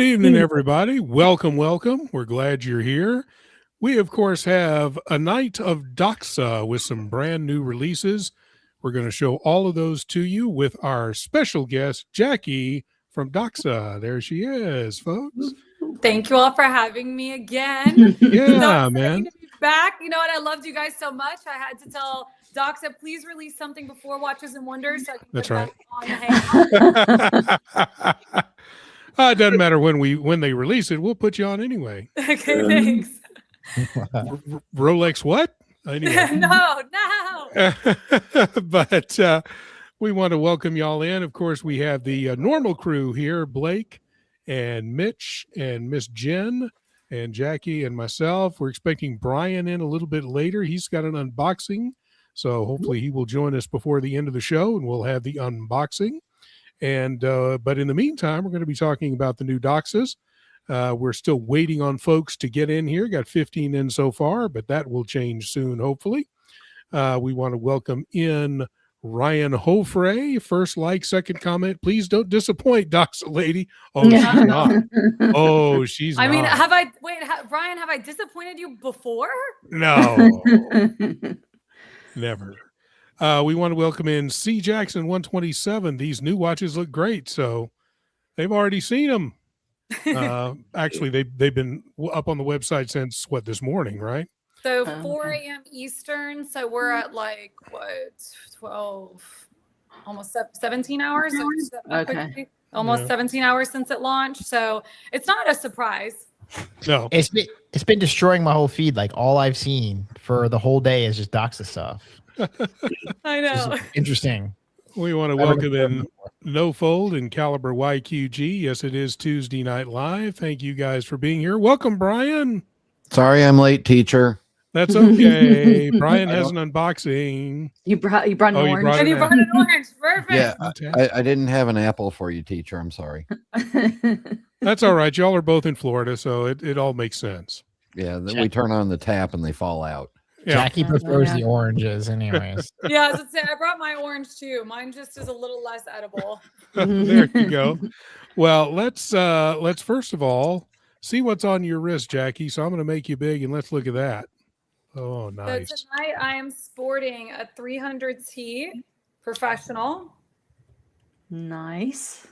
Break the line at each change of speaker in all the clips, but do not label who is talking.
evening, everybody. Welcome, welcome. We're glad you're here. We, of course, have a night of Doxa with some brand new releases. We're going to show all of those to you with our special guest, Jacque from Doxa. There she is, folks.
Thank you all for having me again.
Yeah,
so
man.
To be back. You know what? I loved you guys so much. I had to tell Doxa, please release something before Watches and Wonders. So I can
That's
put
right.
that on the hangout.
It doesn't matter when they release it. We'll put you on anyway.
Okay, thanks.
Rolex what? Anyway.
No.
But we want to welcome y'all in. Of course, we have the normal crew here, Blake and Mitch and Miss Jen and Jacque and myself. We're expecting Brian in a little bit later. He's got an unboxing, so hopefully he will join us before the end of the show, and we'll have the unboxing. And but in the meantime, we're going to be talking about the new Doxas. We're still waiting on folks to get in here. Got 15 in so far, but that will change soon, hopefully. We want to welcome in Ryan Hofrey. First like, second comment. Please don't disappoint, Doxa lady. Oh, she's not. Oh, she's not.
I mean, Brian, have I disappointed you before?
No. Never. We want to welcome in C. Jackson 127. These new watches look great, so they've already seen them. Actually, they've been up on the website since this morning, right?
So 4 a.m. Eastern. So we're at 12, almost 17 hours. So
Okay.
Almost 17 hours since it launched. So it's not a surprise.
No,
it's been destroying my whole feed. Like all I've seen for the whole day is just Doxa stuff.
I know.
Interesting.
We want to welcome in No Fold and Caliber YQG. Yes, it is Tuesday Night Live. Thank you guys for being here. Welcome, Brian.
Sorry I'm late, teacher.
That's okay. Brian has an unboxing.
You brought an orange.
And you brought an orange. Perfect.
Yeah, I didn't have an apple for you, teacher. I'm sorry.
That's all right. Y'all are both in Florida, so it all makes sense.
Yeah, then we turn on the tap and they fall out.
Yeah.
Jacque prefers the oranges, anyways.
Yeah, I was gonna say I brought my orange too. Mine just is a little less edible.
There you go. Well, let's first of all see what's on your wrist, Jacque. So I'm going to make you big, and let's look at that. Oh, nice.
So tonight I am sporting a 300T professional.
Nice.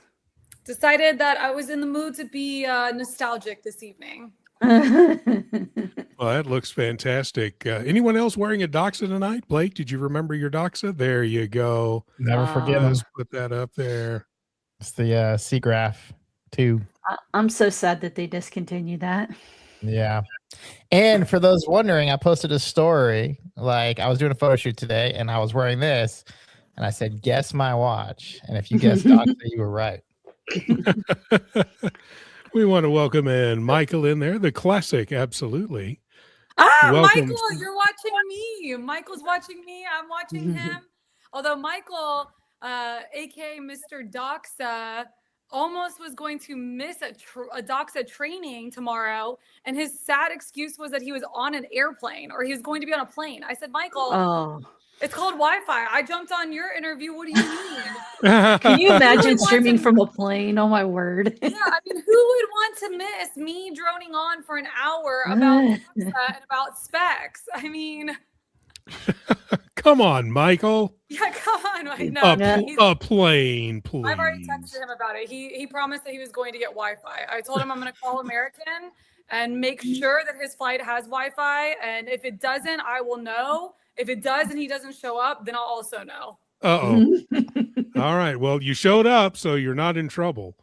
Decided that I was in the mood to be nostalgic this evening.
Well, that looks fantastic. Anyone else wearing a Doxa tonight? Blake, did you remember your Doxa? There you go.
Never forget them.
Let's put that up there.
It's the Seagraph 2.
I'm so sad that they discontinued that.
Yeah. And for those wondering, I posted a story. Like I was doing a photo shoot today and I was wearing this and I said, guess my watch. And if you guessed Doxa, you were right.
We want to welcome in Michael in there, the classic. Absolutely.
Welcome. Michael, you're watching me. Michael's watching me. I'm watching him. Although Michael, aka Mr. Doxa, almost was going to miss a Doxa training tomorrow, and his sad excuse was that he was on an airplane or he was going to be on a plane. I said, Michael, it's called Wi-Fi. I jumped on your interview. What do you mean?
Can you imagine streaming from a plane? Oh my word.
Yeah, I mean, who would want to miss me droning on for an hour about Doxa and about specs? I mean,
come on, Michael.
Yeah, come on.
A plane, please.
I've already texted him about it. He promised that he was going to get Wi-Fi. I told him I'm going to call American and make sure that his flight has Wi-Fi. And if it doesn't, I will know. If it does and he doesn't show up, then I'll also know.
Uh-oh. All right. Well, you showed up, so you're not in trouble.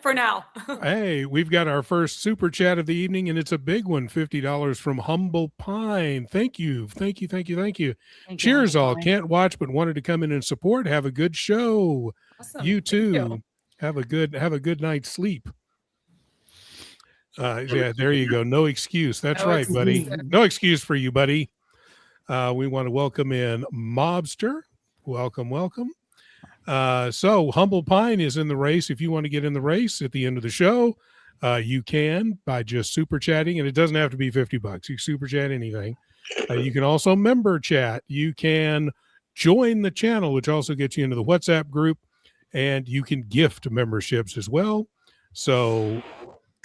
For now.
Hey, we've got our first super chat of the evening, and it's a big one, $50 from Humble Pine. Thank you. Thank you. Cheers, all. Can't watch, but wanted to come in and support. Have a good show.
Awesome.
You too. Have a good night's sleep. Yeah, there you go. No excuse. That's right, buddy. No excuse for you, buddy. We want to welcome in Mobster. Welcome. So Humble Pine is in the race. If you want to get in the race at the end of the show, you can by just super chatting, and it doesn't have to be $50. You can super chat anything. You can also member chat. You can join the channel, which also gets you into the WhatsApp group, and you can gift memberships as well. So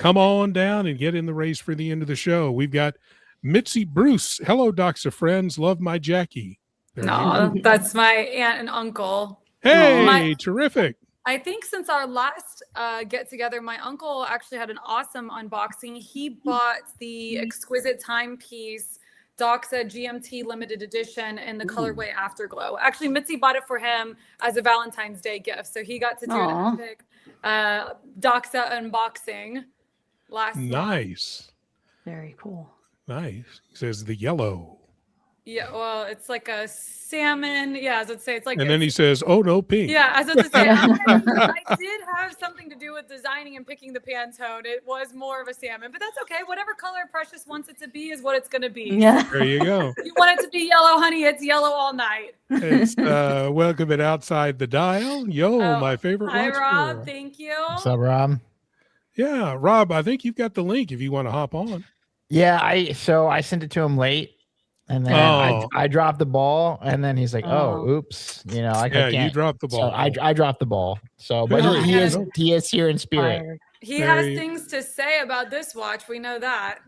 come on down and get in the race for the end of the show. We've got Mitzi Bruce. Hello, Doxa friends. Love my Jackie. There you
No,
go.
that's my aunt and uncle.
Hey, terrific.
I think since our last get together, my uncle actually had an awesome unboxing. He bought the exquisite timepiece Doxa GMT limited edition in the colorway Afterglow. Actually, Mitzi bought it for him as a Valentine's Day gift, so he got to do an epic Doxa unboxing last night.
Nice.
Very cool.
Nice. He says the yellow.
Yeah, well, it's like a salmon. Yeah, as I'd say, it's like.
And then he says, "Oh no, pink."
Yeah, as I'd say, I did have something to do with designing and picking the Pantone. It was more of a salmon, but that's okay. Whatever color Precious wants it to be is what it's going to be.
Yeah.
There you go.
You want it to be yellow, honey? It's yellow all night.
It's welcome it outside the dial. Yo, my favorite.
Hi,
watch
Rob.
girl.
Thank you.
What's up, Rob?
Yeah, Rob. I think you've got the link if you want to hop on.
Yeah, I sent it to him late, and then I dropped the ball, and then he's like, "Oh, oops," you know, I can't.
You dropped the ball.
So I dropped the ball. So, but he is here in spirit.
He has things to say about this watch. We know that.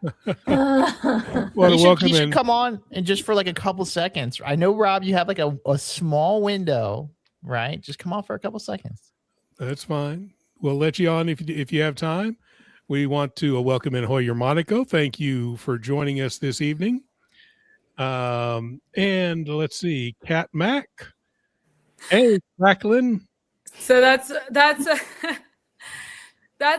Well,
he should come on and just for like a couple seconds. I know, Rob, you have like a small window, right? Just come on for a couple seconds.
That's fine. We'll let you on if you have time. We want to welcome in Hoyer Monaco. Thank you for joining us this evening. And let's see, Kat Mack. Hey, Jacqueline.
So that's that's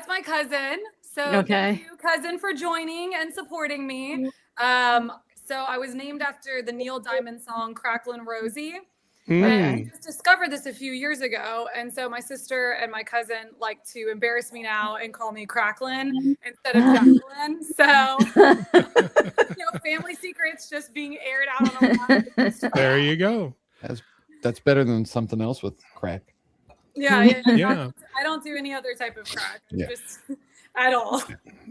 my cousin. So thank you, cousin, for joining and supporting me. So I was named after the Neil Diamond song "Cracklin' Rosie." And I just discovered this a few years ago. And so my sister and my cousin like to embarrass me now and call me Cracklin instead of Jacqueline. So, family secrets just being aired out on a live.
There you go.
That's better than something else with crack.
Yeah. I don't do any other type of crack. Just at all.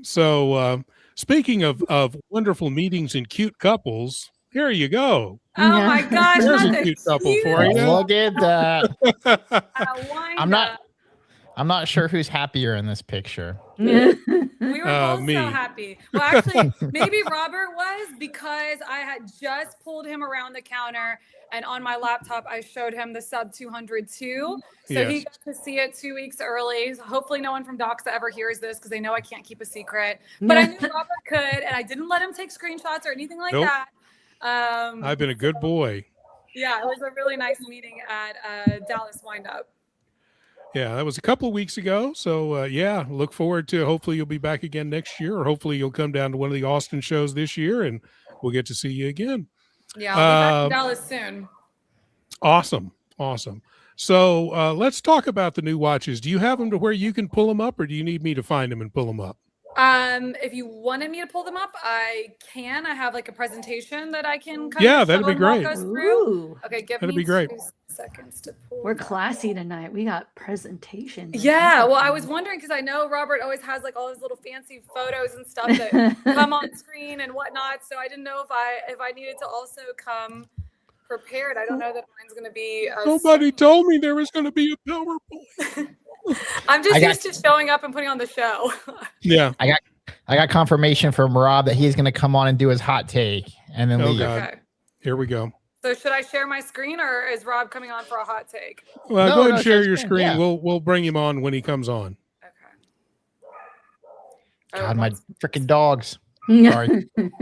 So speaking of wonderful meetings and cute couples, here you go.
Oh my gosh,
there's a cute couple for you.
Look at that. I'm not sure who's happier in this picture.
We were both so happy. Well, actually, maybe Robert was, because I had just pulled him around the counter, and on my laptop I showed him the sub 202. So he got to see it 2 weeks early. So hopefully no one from Doxa ever hears this, because they know I can't keep a secret. But I knew Robert could, and I didn't let him take screenshots or anything like that. I've
been a good boy.
Yeah, it was a really nice meeting at Dallas Windup.
Yeah, that was a couple of weeks ago. So, look forward to, hopefully you'll be back again next year, or hopefully you'll come down to one of the Austin shows this year and we'll get to see you again.
Yeah, I'll be back in Dallas soon.
Awesome. So let's talk about the new watches. Do you have them to where you can pull them up, or do you need me to find them and pull them up?
If you wanted me to pull them up, I can. I have like a presentation that I can kind of
that'd be great.
Walk us through. Okay,
that'd be great.
2 seconds to pull.
We're classy tonight. We got presentations.
Yeah, well, I was wondering, because I know Robert always has like all his little fancy photos and stuff that come on screen and whatnot. So I didn't know if I needed to also come prepared. I don't know that mine's going to be.
Nobody told me there was going to be a PowerPoint.
I'm just used to showing up and putting on the show.
Yeah.
I got confirmation from Rob that he's going to come on and do his hot take and then leave.
Okay.
Here we go.
So should I share my screen, or is Rob coming on for a hot take?
Well, go ahead and share your screen. Yeah. We'll bring him on when he comes on.
Okay.
God, my freaking dogs. Sorry.
My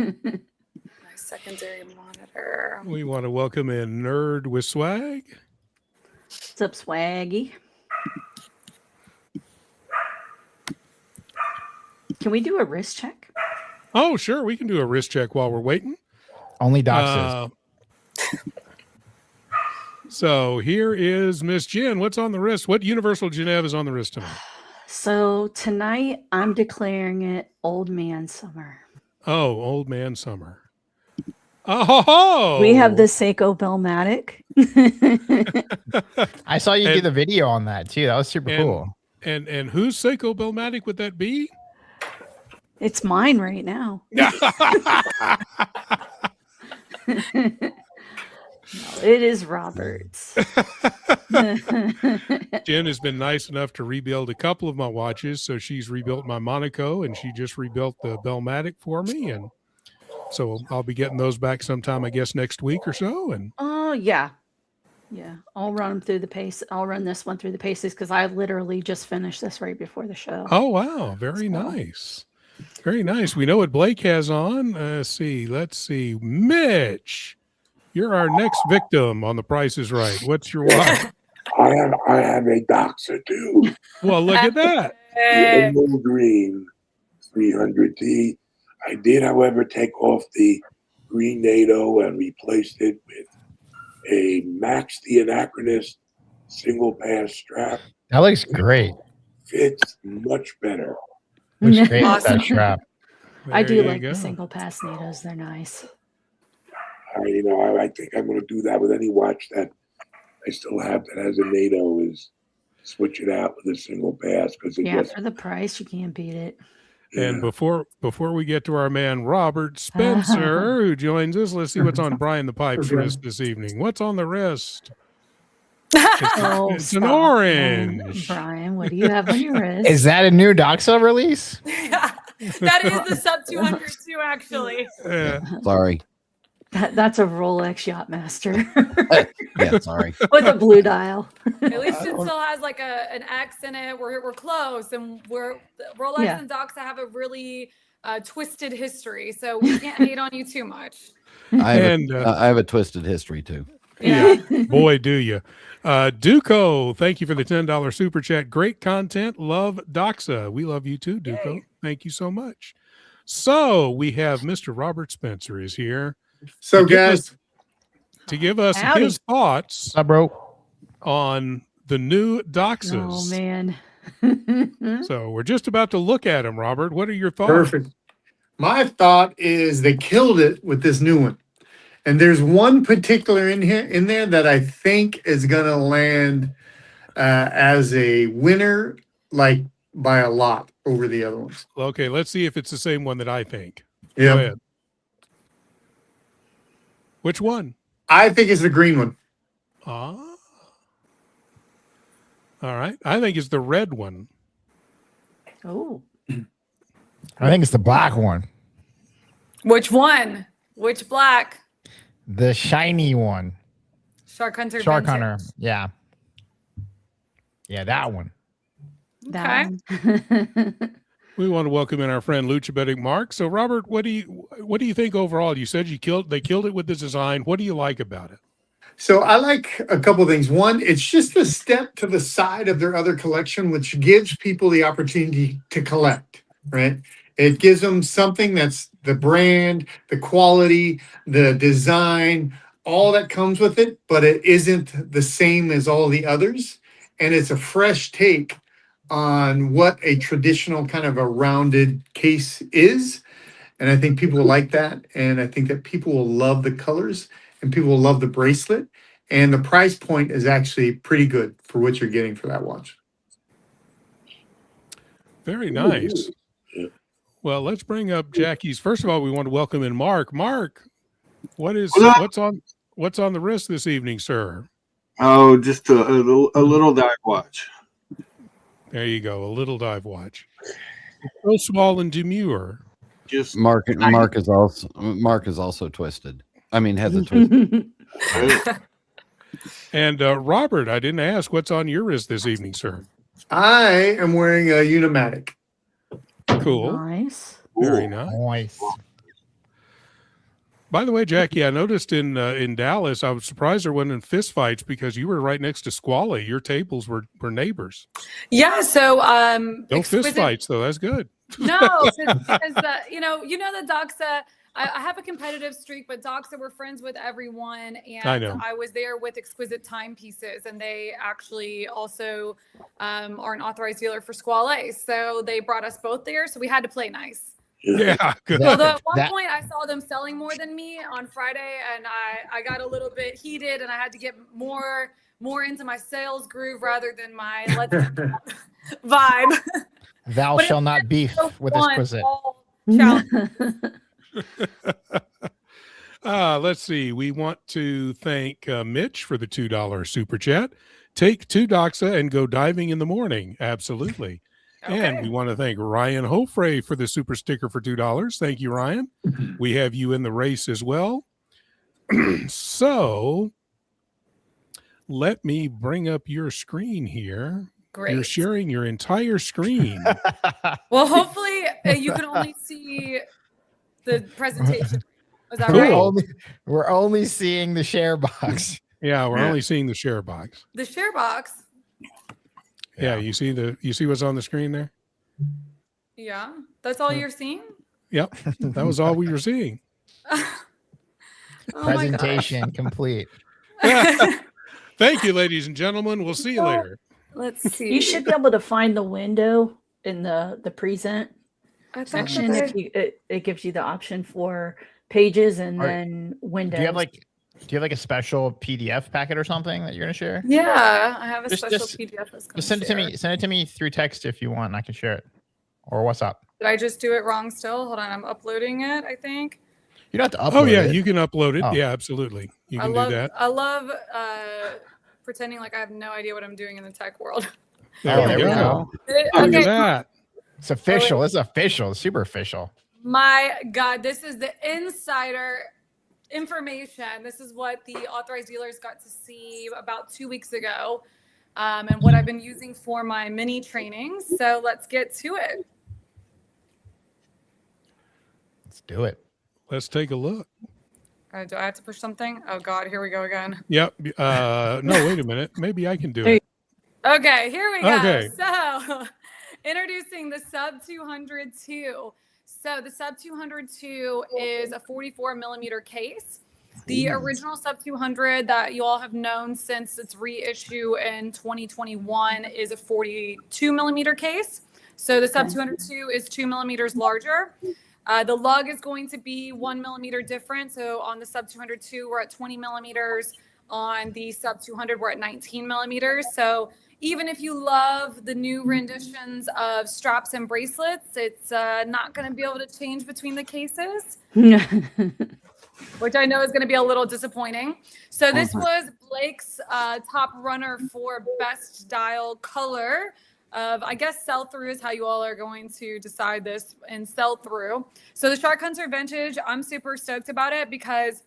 secondary monitor.
We want to welcome in Nerd with Swag.
What's up, Swaggy? Can we do a wrist check?
Oh, sure. We can do a wrist check while we're waiting.
Only Doxas.
So here is Miss Jen. What's on the wrist? What Universal Genève is on the wrist tonight?
So tonight I'm declaring it Old Man Summer.
Oh, Old Man Summer. Oh,
we have the Seiko Bellmatic.
I saw you do the video on that too. That was super cool.
And whose Seiko Bellmatic would that be?
It's mine right now. No, it is Robert's.
Jen has been nice enough to rebuild a couple of my watches. So she's rebuilt my Monaco and she just rebuilt the Bellmatic for me. And so I'll be getting those back sometime, I guess, next week or so. And
Oh, yeah. Yeah. I'll run them through the pace. I'll run this one through the paces because I literally just finished this right before the show.
oh, wow. Very nice. Very nice. We know what Blake has on. Let's see. Mitch, you're our next victim on The Price is Right. What's your watch?
I have a Doxa too.
Well, look at that.
The emerald green 300T. I did, however, take off the green NATO and replaced it with a Max the Anachronist single pass strap.
That looks great.
Fits much better.
Looks great with
Awesome.
that strap.
I do
There you
like
go.
the single pass NATOs. They're nice.
I think I'm going to do that with any watch that I still have that has a NATO, is switch it out with a single pass, because it
Yeah,
just,
for the price, you can't beat it.
And
yeah.
before we get to our man Robert Spencer, who joins us, let's see what's on Brian the Pipe's wrist this evening. What's on the wrist?
Oh,
It's an
stop,
orange.
Brian, what do you have on your wrist?
Is that a new Doxa release?
Yeah, that is the sub 200 too, actually.
Sorry.
That's a Rolex Yachtmaster
Yeah, sorry.
with a blue dial.
At least it still has like an X in it. We're close, and Rolex
Yeah.
and Doxa have a really twisted history, so we can't hate on you too much.
I have,
And,
I have a twisted history too.
Yeah, boy, do you. Duco, thank you for the $10 super chat. Great content. Love Doxa. We love you too, Duco.
Yay.
Thank you so much. So we have Mr. Robert Spencer is here
So,
give
guys,
to give us
Howdy.
his thoughts
What's up, bro?
on the new
Oh,
Doxas.
man.
So we're just about to look at them, Robert. What are your thoughts?
perfect. My thought is they killed it with this new one. And there's one particular in there that I think is going to land as a winner, like by a lot over the other ones.
Okay, let's see if it's the same one that I think. Go
Yeah,
ahead. Which one?
I think it's the green one.
Ah. All right. I think it's the red one.
Oh,
I think it's the black one.
Which one? Which black?
The shiny one.
Shark Hunter.
Shark
Vintage.
Hunter. Yeah. Yeah, that one.
that
Okay.
one.
We want to welcome in our friend Luchabetic Mark. So, Robert, what do you think overall? You said they killed it with the design. What do you like about it?
So I like a couple things. One, it's just a step to the side of their other collection, which gives people the opportunity to collect, right? It gives them something that's the brand, the quality, the design, all that comes with it, but it isn't the same as all the others. And it's a fresh take on what a traditional kind of a rounded case is. And I think people will like that. And I think that people will love the colors and people will love the bracelet. And the price point is actually pretty good for what you're getting for that watch.
Very nice. Well, let's bring up Jackie's. First of all, we want to welcome in Mark. Mark, what's on the wrist this evening, sir?
Oh, just a little dive watch.
There you go, a little dive watch. So small and demure.
Just
Mark is also twisted. I mean, has a twist.
And Robert, I didn't ask what's on your wrist this evening, sir.
I am wearing a Unimatic.
Cool.
Nice.
Very nice.
Nice.
By the way, Jackie, I noticed in Dallas, I was surprised there wasn't fist fights because you were right next to Squally. Your tables were neighbors.
Yeah. So
No fist fights though. That's good.
No, because you know the Doxa. I have a competitive streak, but Doxa were friends with everyone, and
I know.
I was there with Exquisite Timepieces, and they actually also are an authorized dealer for Squale. So they brought us both there, so we had to play nice.
Yeah, good.
Although at one point I saw them selling more than me on Friday, and I got a little bit heated, and I had to get more into my sales groove rather than my let's vibe.
Thou
But it
shall not beef
So
with
fun,
exquisite.
all challenge.
Let's see. We want to thank Mitch for the $2 super chat. take 2 Doxa and go diving in the morning. Absolutely. And
Okay.
we want to thank Ryan Hofrey for the super sticker for $2. Thank you, Ryan. We have you in the race as well. So let me bring up your screen here.
Great.
You're sharing your entire screen.
Well, hopefully you can only see the presentation. Is that
Cool.
right?
We're only seeing the share box.
Yeah, we're only seeing the share box.
The share box.
Yeah, you see what's on the screen there?
Yeah, that's all you're seeing?
Yep. That was all we were seeing.
Oh my
Presentation complete.
Thank you, ladies and gentlemen. We'll see you later.
Let's see.
You should be able to find the window in the present
I thought
section
that
if you it gives you the option for pages and
Are-
then windows.
Do you have like a special PDF packet or something that you're gonna share?
Yeah, I have a
Just-
special
just-
PDF that's
Just send it to me. Send it to me through text if you want, and I can share it. Or what's up?
Did I just do it wrong still? Hold on, I'm uploading it, I think.
You don't have to
Oh
upload
yeah,
it.
you can upload it.
Oh.
Yeah, absolutely. You can
I
do that.
love pretending like I have no idea what I'm doing in the tech world.
There,
there
we
we
go.
go.
Look at
Okay,
that.
It's official. It's official. It's super official.
my God, this is the insider information. This is what the authorized dealers got to see about 2 weeks ago, and what I've been using for my mini trainings. So let's get to it.
Let's do it.
Let's take a look.
Do I have to push something? Oh God, here we go again.
Yep. No, wait a minute. Maybe I can do it.
Okay, here we go.
Okay.
So, introducing the Sub 202. So, the Sub 202 is a 44 millimeter case. The original Sub 200 that you all have known since its reissue in 2021 is a 42 millimeter case. So, the Sub 202 is 2 millimeters larger. The lug is going to be 1 millimeter different. So, on the Sub 202, we're at 20 millimeters. On the Sub 200, we're at 19 millimeters. So, even if you love the new renditions of straps and bracelets, it's not going to be able to change between the cases, which I know is going to be a little disappointing. So this was Blake's top runner for best style color of, I guess, sell-through is how you all are going to decide this, and sell-through. So the Shark Hunter Vintage, I'm super stoked about it because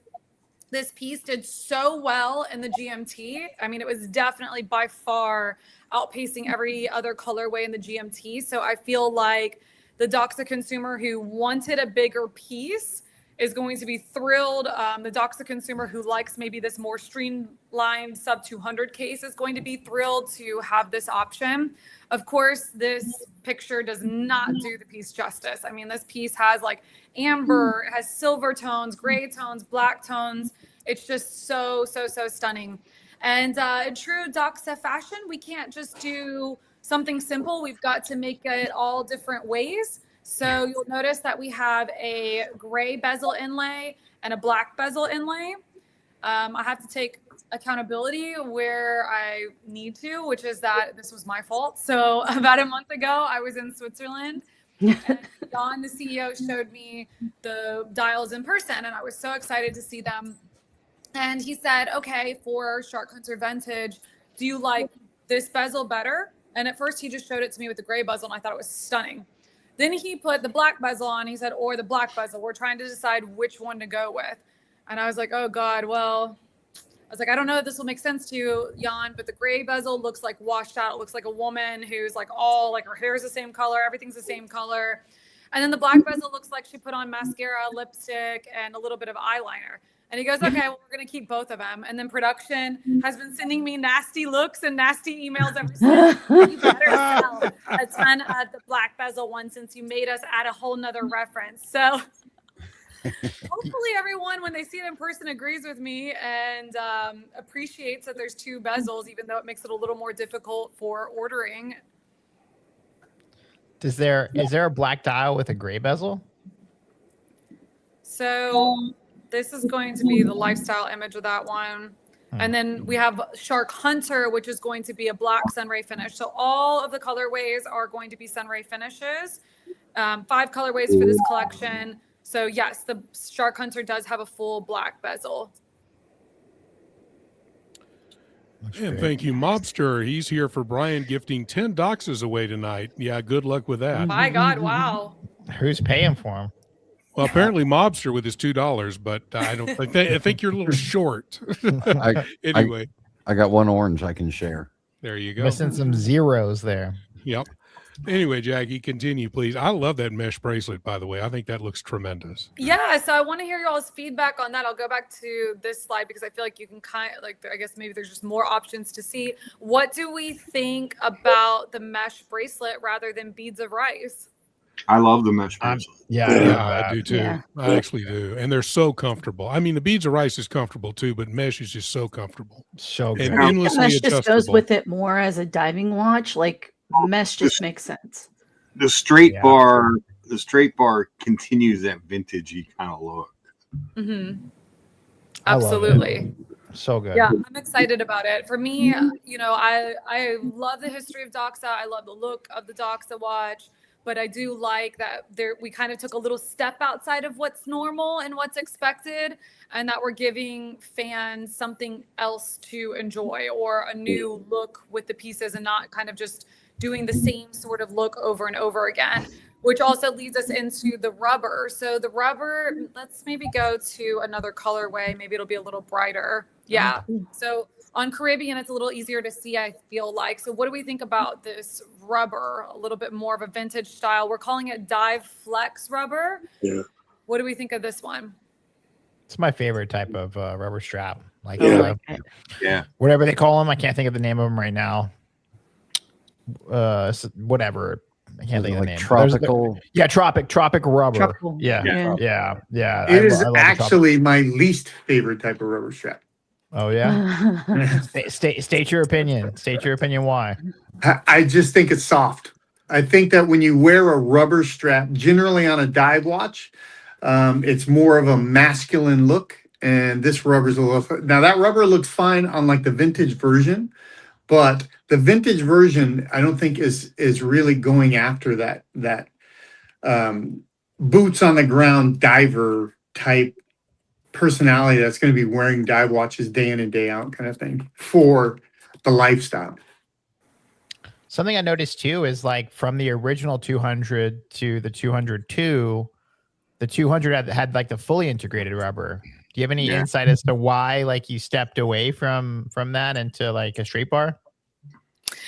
this piece did so well in the GMT. I mean, it was definitely by far outpacing every other colorway in the GMT. So I feel like the Doxa consumer who wanted a bigger piece is going to be thrilled. The Doxa consumer who likes maybe this more streamlined Sub 200 case is going to be thrilled to have this option. Of course, this picture does not do the piece justice. I mean, this piece has like amber, it has silver tones, gray tones, black tones. It's just so stunning. And in true Doxa fashion, we can't just do something simple. We've got to make it all different ways. So you'll notice that we have a gray bezel inlay and a black bezel inlay. I have to take accountability where I need to, which is that this was my fault. So about a month ago, I was in Switzerland, and Don, the CEO, showed me the dials in person, and I was so excited to see them. And he said, okay, for Shark Hunter Vintage, do you like this bezel better? And at first he just showed it to me with the gray bezel, and I thought it was stunning. Then he put the black bezel on. He said, or the black bezel. We're trying to decide which one to go with. And I was like, oh God, well, I was like, I don't know if this will make sense to you, Jan, but the gray bezel looks like washed out. It looks like a woman who's like all like her hair's the same color. Everything's the same color. And then the black bezel looks like she put on mascara, lipstick, and a little bit of eyeliner. And he goes, okay, well, we're going to keep both of them. And then production has been sending me nasty looks and nasty emails every single day. You better sell a ton of the black bezel one since you made us add a whole nother reference. So hopefully everyone, when they see it in person, agrees with me and appreciates that there's two bezels, even though it makes it a little more difficult for ordering.
Is there a black dial with a gray bezel?
So this is going to be the lifestyle image of that one. And then we have Shark Hunter, which is going to be a black sunray finish. So all of the colorways are going to be sunray finishes. 5 colorways for this collection. So yes, the Shark Hunter does have a full black bezel.
And thank you, Mobster. He's here for Brian gifting 10 Doxas away tonight. Yeah, good luck with that.
My God, wow.
Who's paying for him?
Well, apparently Mobster with his $2, but I don't think I think you're a little short. Anyway,
I got one orange I can share.
there you go.
Missing some zeros there.
Yep. Anyway, Jackie, continue, please. I love that mesh bracelet, by the way. I think that looks tremendous.
Yeah, so I want to hear y'all's feedback on that. I'll go back to this slide because I feel like you can I guess maybe there's just more options to see. What do we think about the mesh bracelet rather than beads of rice?
I love the mesh bracelet.
Yeah, I do too.
Yeah.
I actually do. And they're so comfortable. I mean, the beads of rice is comfortable too, but mesh is just so comfortable.
So good.
And endlessly
Mesh just
adjustable.
goes with it more as a diving watch. Like mesh just makes sense.
The straight bar continues that vintagey kind of look.
Mm-hmm.
I love it.
Absolutely.
So good.
Yeah, I'm excited about it. For me, you know, I love the history of Doxa. I love the look of the Doxa watch, but I do like that we kind of took a little step outside of what's normal and what's expected, and that we're giving fans something else to enjoy or a new look with the pieces and not kind of just doing the same sort of look over and over again, which also leads us into the rubber. So the rubber, let's maybe go to another colorway. Maybe it'll be a little brighter. Yeah. So on Caribbean, it's a little easier to see, I feel like. So what do we think about this rubber? A little bit more of a vintage style. We're calling it Dive Flex rubber.
Yeah.
What do we think of this one?
It's my favorite type of rubber strap. Like,
Yeah.
whatever they call them. I can't think of the name of them right now. Whatever. I can't think of the name.
Tropical.
Tropic rubber.
Tropical.
Yeah.
It is
I love
actually my least favorite type of rubber strap.
Oh yeah. State your opinion. State your opinion. Why?
I just think it's soft. I think that when you wear a rubber strap, generally on a dive watch, it's more of a masculine look. And this rubber's a little. Now that rubber looks fine on like the vintage version, but the vintage version I don't think is really going after that boots on the ground diver type personality that's going to be wearing dive watches day in and day out kind of thing for the lifestyle.
Something I noticed too is like from the original 200 to the 202, the 200 had like the fully integrated rubber. Do you have any insight as to why like you stepped away from that into like a straight bar?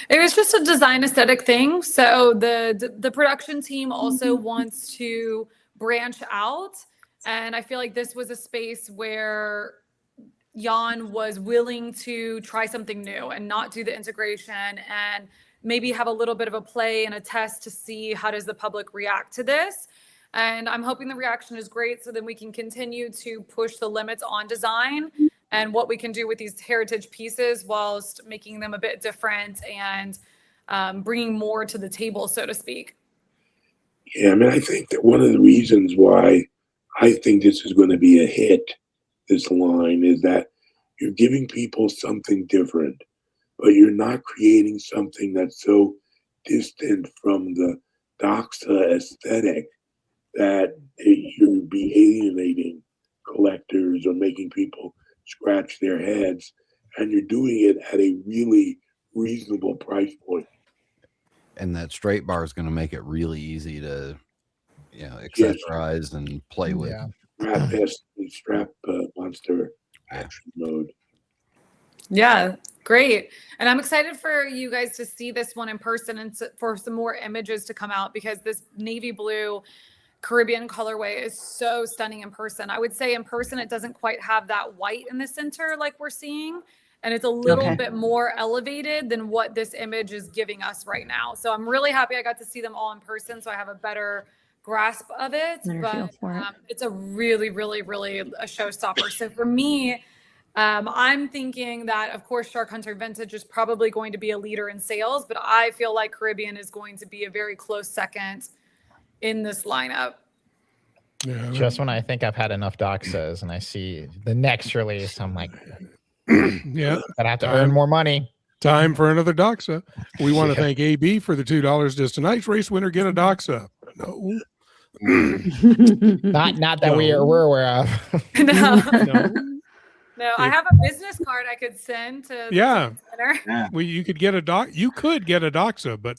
It was just a design aesthetic thing. So the production team also wants to branch out. And I feel like this was a space where Jan was willing to try something new and not do the integration and maybe have a little bit of a play and a test to see how does the public react to this. And I'm hoping the reaction is great so then we can continue to push the limits on design and what we can do with these heritage pieces whilst making them a bit different and bringing more to the table, so to speak.
Yeah, I mean, I think that one of the reasons why I think this is going to be a hit, this line, is that you're giving people something different, but you're not creating something that's so distant from the Doxa aesthetic that you'd be alienating collectors or making people scratch their heads, and you're doing it at a really reasonable price point.
And that straight bar is going to make it really easy to, accessorize and play with.
Strap monster action mode.
Yeah, great. And I'm excited for you guys to see this one in person and for some more images to come out because this navy blue Caribbean colorway is so stunning in person. I would say in person, it doesn't quite have that white in the center like we're seeing. And it's a little bit more elevated than what this image is giving us right now. So I'm really happy I got to see them all in person. So I have a better grasp of it. But it's a really, really, really a showstopper. So for me, I'm thinking that, of course, Shark Hunter Vintage is probably going to be a leader in sales. But I feel like Caribbean is going to be a very close second in this lineup.
Yeah.
Just when I think I've had enough Doxas and I see the next release, I'm like,
yeah,
I have to earn more money.
Time for another Doxa. We want to thank AB for the $2. Does tonight's race winner get a Doxa? No.
Not that we're aware of.
No.
No.
No, I have a business card I could send to
Yeah.
the
Yeah.
You could get a Doxa, but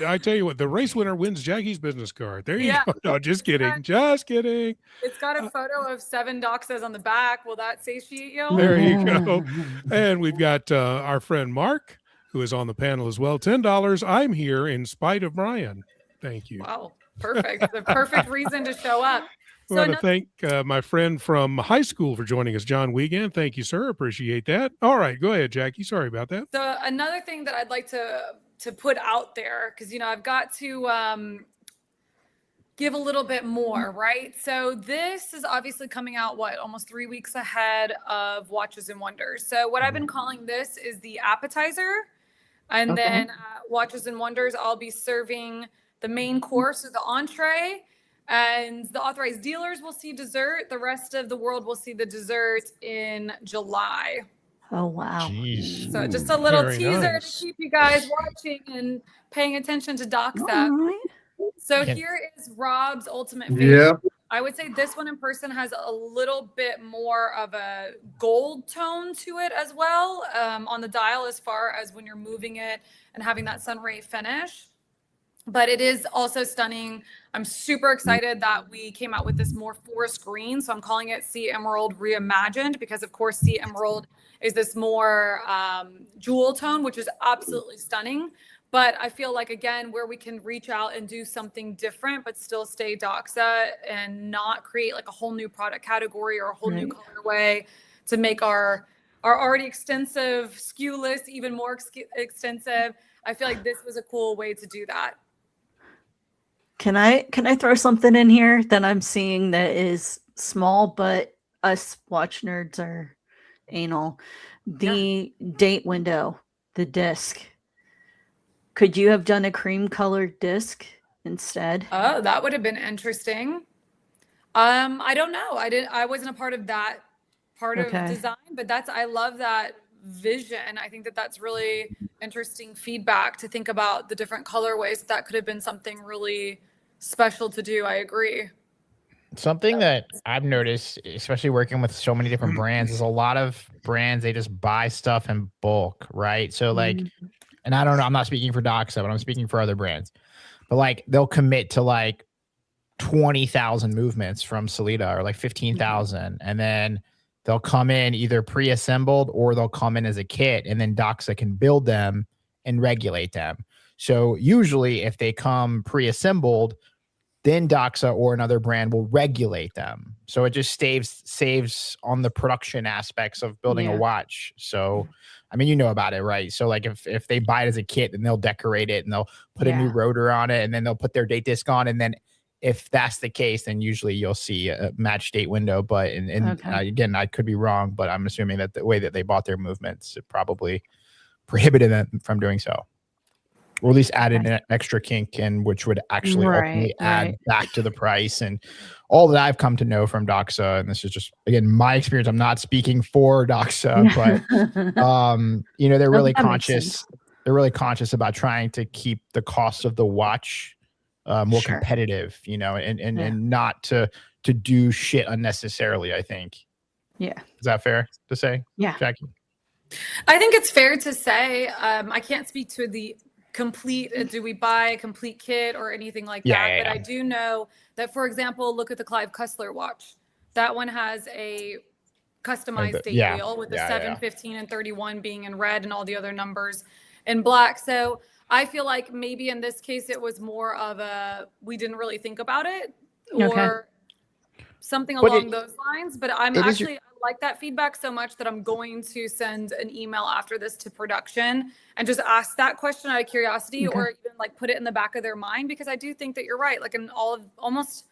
I tell you what, the race winner wins Jackie's business card. There you go. No, just kidding. Just kidding.
It's got a photo of 7 Doxas on the back. Will that satiate you?
There you go. And we've got our friend Mark, who is on the panel as well. $10. I'm here in spite of Brian. Thank you.
Wow. Perfect. The perfect reason to show up.
I want to thank my friend from high school for joining us, John Wiegand. Thank you, sir. Appreciate that. All right, go ahead, Jackie. Sorry about that.
So another thing that I'd like to put out there, because I've got to give a little bit more, right? So this is obviously coming out almost 3 weeks ahead of Watches and Wonders. So what I've been calling this is the appetizer, and then Watches and Wonders, I'll be serving the main course or the entree. And the authorized dealers will see dessert. The rest of the world will see the dessert in July.
Oh, wow.
Jeez.
So just a little
Very
teaser
nice.
to keep you guys watching and paying attention to Doxa.
All right.
So
Yeah.
here is Rob's ultimate favorite.
Yeah.
I would say this one in person has a little bit more of a gold tone to it as well on the dial, as far as when you're moving it and having that sunray finish. But it is also stunning. I'm super excited that we came out with this more forest green. So I'm calling it Sea Emerald Reimagined, because of course Sea Emerald is this more jewel tone, which is absolutely stunning. But I feel like, again, where we can reach out and do something different, but still stay Doxa and not create like a whole new product category or a whole new colorway to make our already extensive SKU list even more extensive. I feel like this was a cool way to do that.
Can I throw something in here that I'm seeing that is small, but us watch nerds are anal? The date window, the disc. Could you have done a cream colored disc instead?
Oh, that would have been interesting. I don't know. I wasn't a part of that part of design, but I love that vision. I think that that's really interesting feedback to think about the different colorways. That could have been something really special to do. I agree.
Something that I've noticed, especially working with so many different brands, is a lot of brands, they just buy stuff in bulk, right? So like, and I don't know, I'm not speaking for Doxa, but I'm speaking for other brands. But like, they'll commit to like 20,000 movements from Salida, or like 15,000, and then they'll come in either pre-assembled or they'll come in as a kit, and then Doxa can build them and regulate them. So usually if they come pre-assembled, then Doxa or another brand will regulate them. So it just saves on the production aspects of building a watch. So, I mean, you know about it, right? So like if they buy it as a kit, then they'll decorate it and they'll put a new rotor on it, and then they'll put their date disc on. And then if that's the case, then usually you'll see a match date window. But again, I could be wrong, but I'm assuming that the way that they bought their movements, it probably prohibited them from doing so. Or at least added an extra kink in, which would actually ultimately add back to the price. And all that I've come to know from Doxa, and this is just, again, my experience, I'm not speaking for Doxa, but you know, they're really conscious. They're really conscious about trying to keep the cost of the watch more competitive, you know, and not to do shit unnecessarily, I think. Yeah. Is that fair to say? Yeah. Jackie?
I think it's fair to say, I can't speak to the complete, do we buy a complete kit or anything like that? But I do know that, for example, look at the Clive Cussler watch. That one has a customized date wheel with the 7, 15, and 31 being in red and all the other numbers in black. So I feel like maybe in this case, it was more of a, we didn't really think about it or something along those lines. But I'm actually, I like that feedback so much that I'm going to send an email after this to production and just ask that question out of curiosity, or even like put it in the back of their mind, because I do think that you're right. Like in almost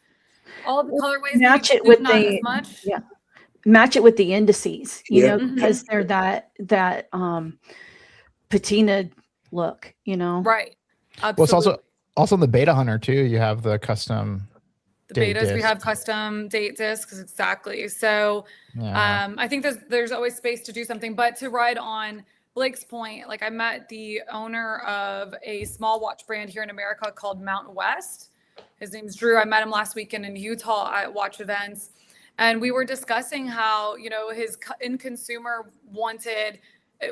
all of the colorways,
match it with
as much.
Match it with the indices, you know, because they're that patina look, you know.
Right. Absolutely.
Well, it's also the Beta Hunter too. You have the custom.
The betas, we have custom date discs, exactly. So I think there's always space to do something. But to ride on Blake's point, like I met the owner of a small watch brand here in America called Mountain West. His name's Drew. I met him last weekend in Utah at watch events. And we were discussing how, you know, his end consumer wanted,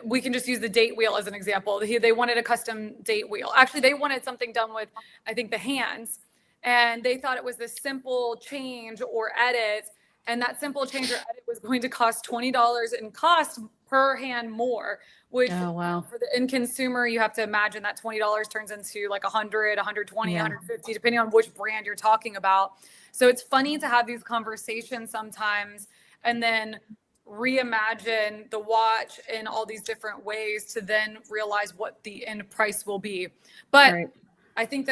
we can just use the date wheel as an example. They wanted a custom date wheel. Actually, they wanted something done with, I think, the hands. And they thought it was this simple change or edit. And that simple change or edit was going to cost $20 in cost per hand more, which for the end consumer, you have to imagine that $20 turns into like 100, 120, 150, depending on which brand you're talking about. So it's funny to have these conversations sometimes and then reimagine the watch in all these different ways to then realize what the end price will be. But I think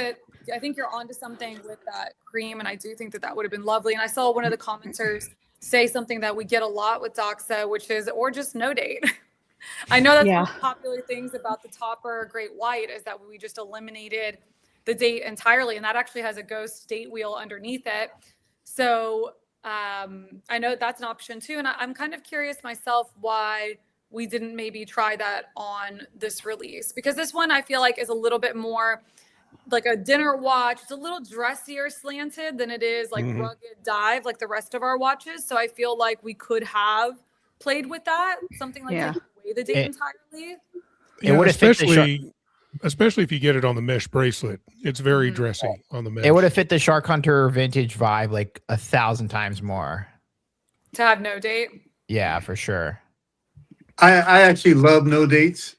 you're onto something with that cream, and I do think that would have been lovely. And I saw one of the commenters say something that we get a lot with Doxa, which is, or just no date. I know that's one of the popular things about the Topper Great White is that we just eliminated the date entirely, and that actually has a ghost date wheel underneath it. So I know that's an option too, and I'm kind of curious myself why we didn't maybe try that on this release, because this one I feel like is a little bit more like a dinner watch. It's a little dressier slanted than it is like rugged dive like the rest of our watches. So I feel like we could have played with that, something like taking away the date entirely.
It would especially if you get it on the mesh bracelet. It's very dressy on the mesh.
It would have fit the Shark Hunter vintage vibe like 1,000 times more.
To have no date?
Yeah, for sure.
I actually love no dates.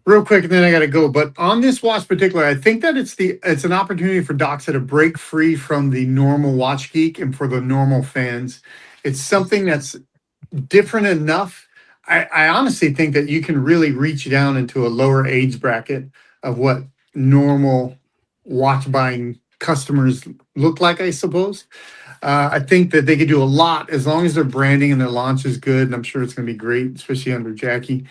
Real quick, and then I got to go. But on this watch particular, I think that it's an opportunity for Doxa to break free from the normal watch geek and for the normal fans. It's something that's different enough. I honestly think that you can really reach down into a lower age bracket of what normal watch buying customers look like, I suppose. I think that they could do a lot as long as their branding and their launch is good. And I'm sure it's going to be great, especially under Jackie.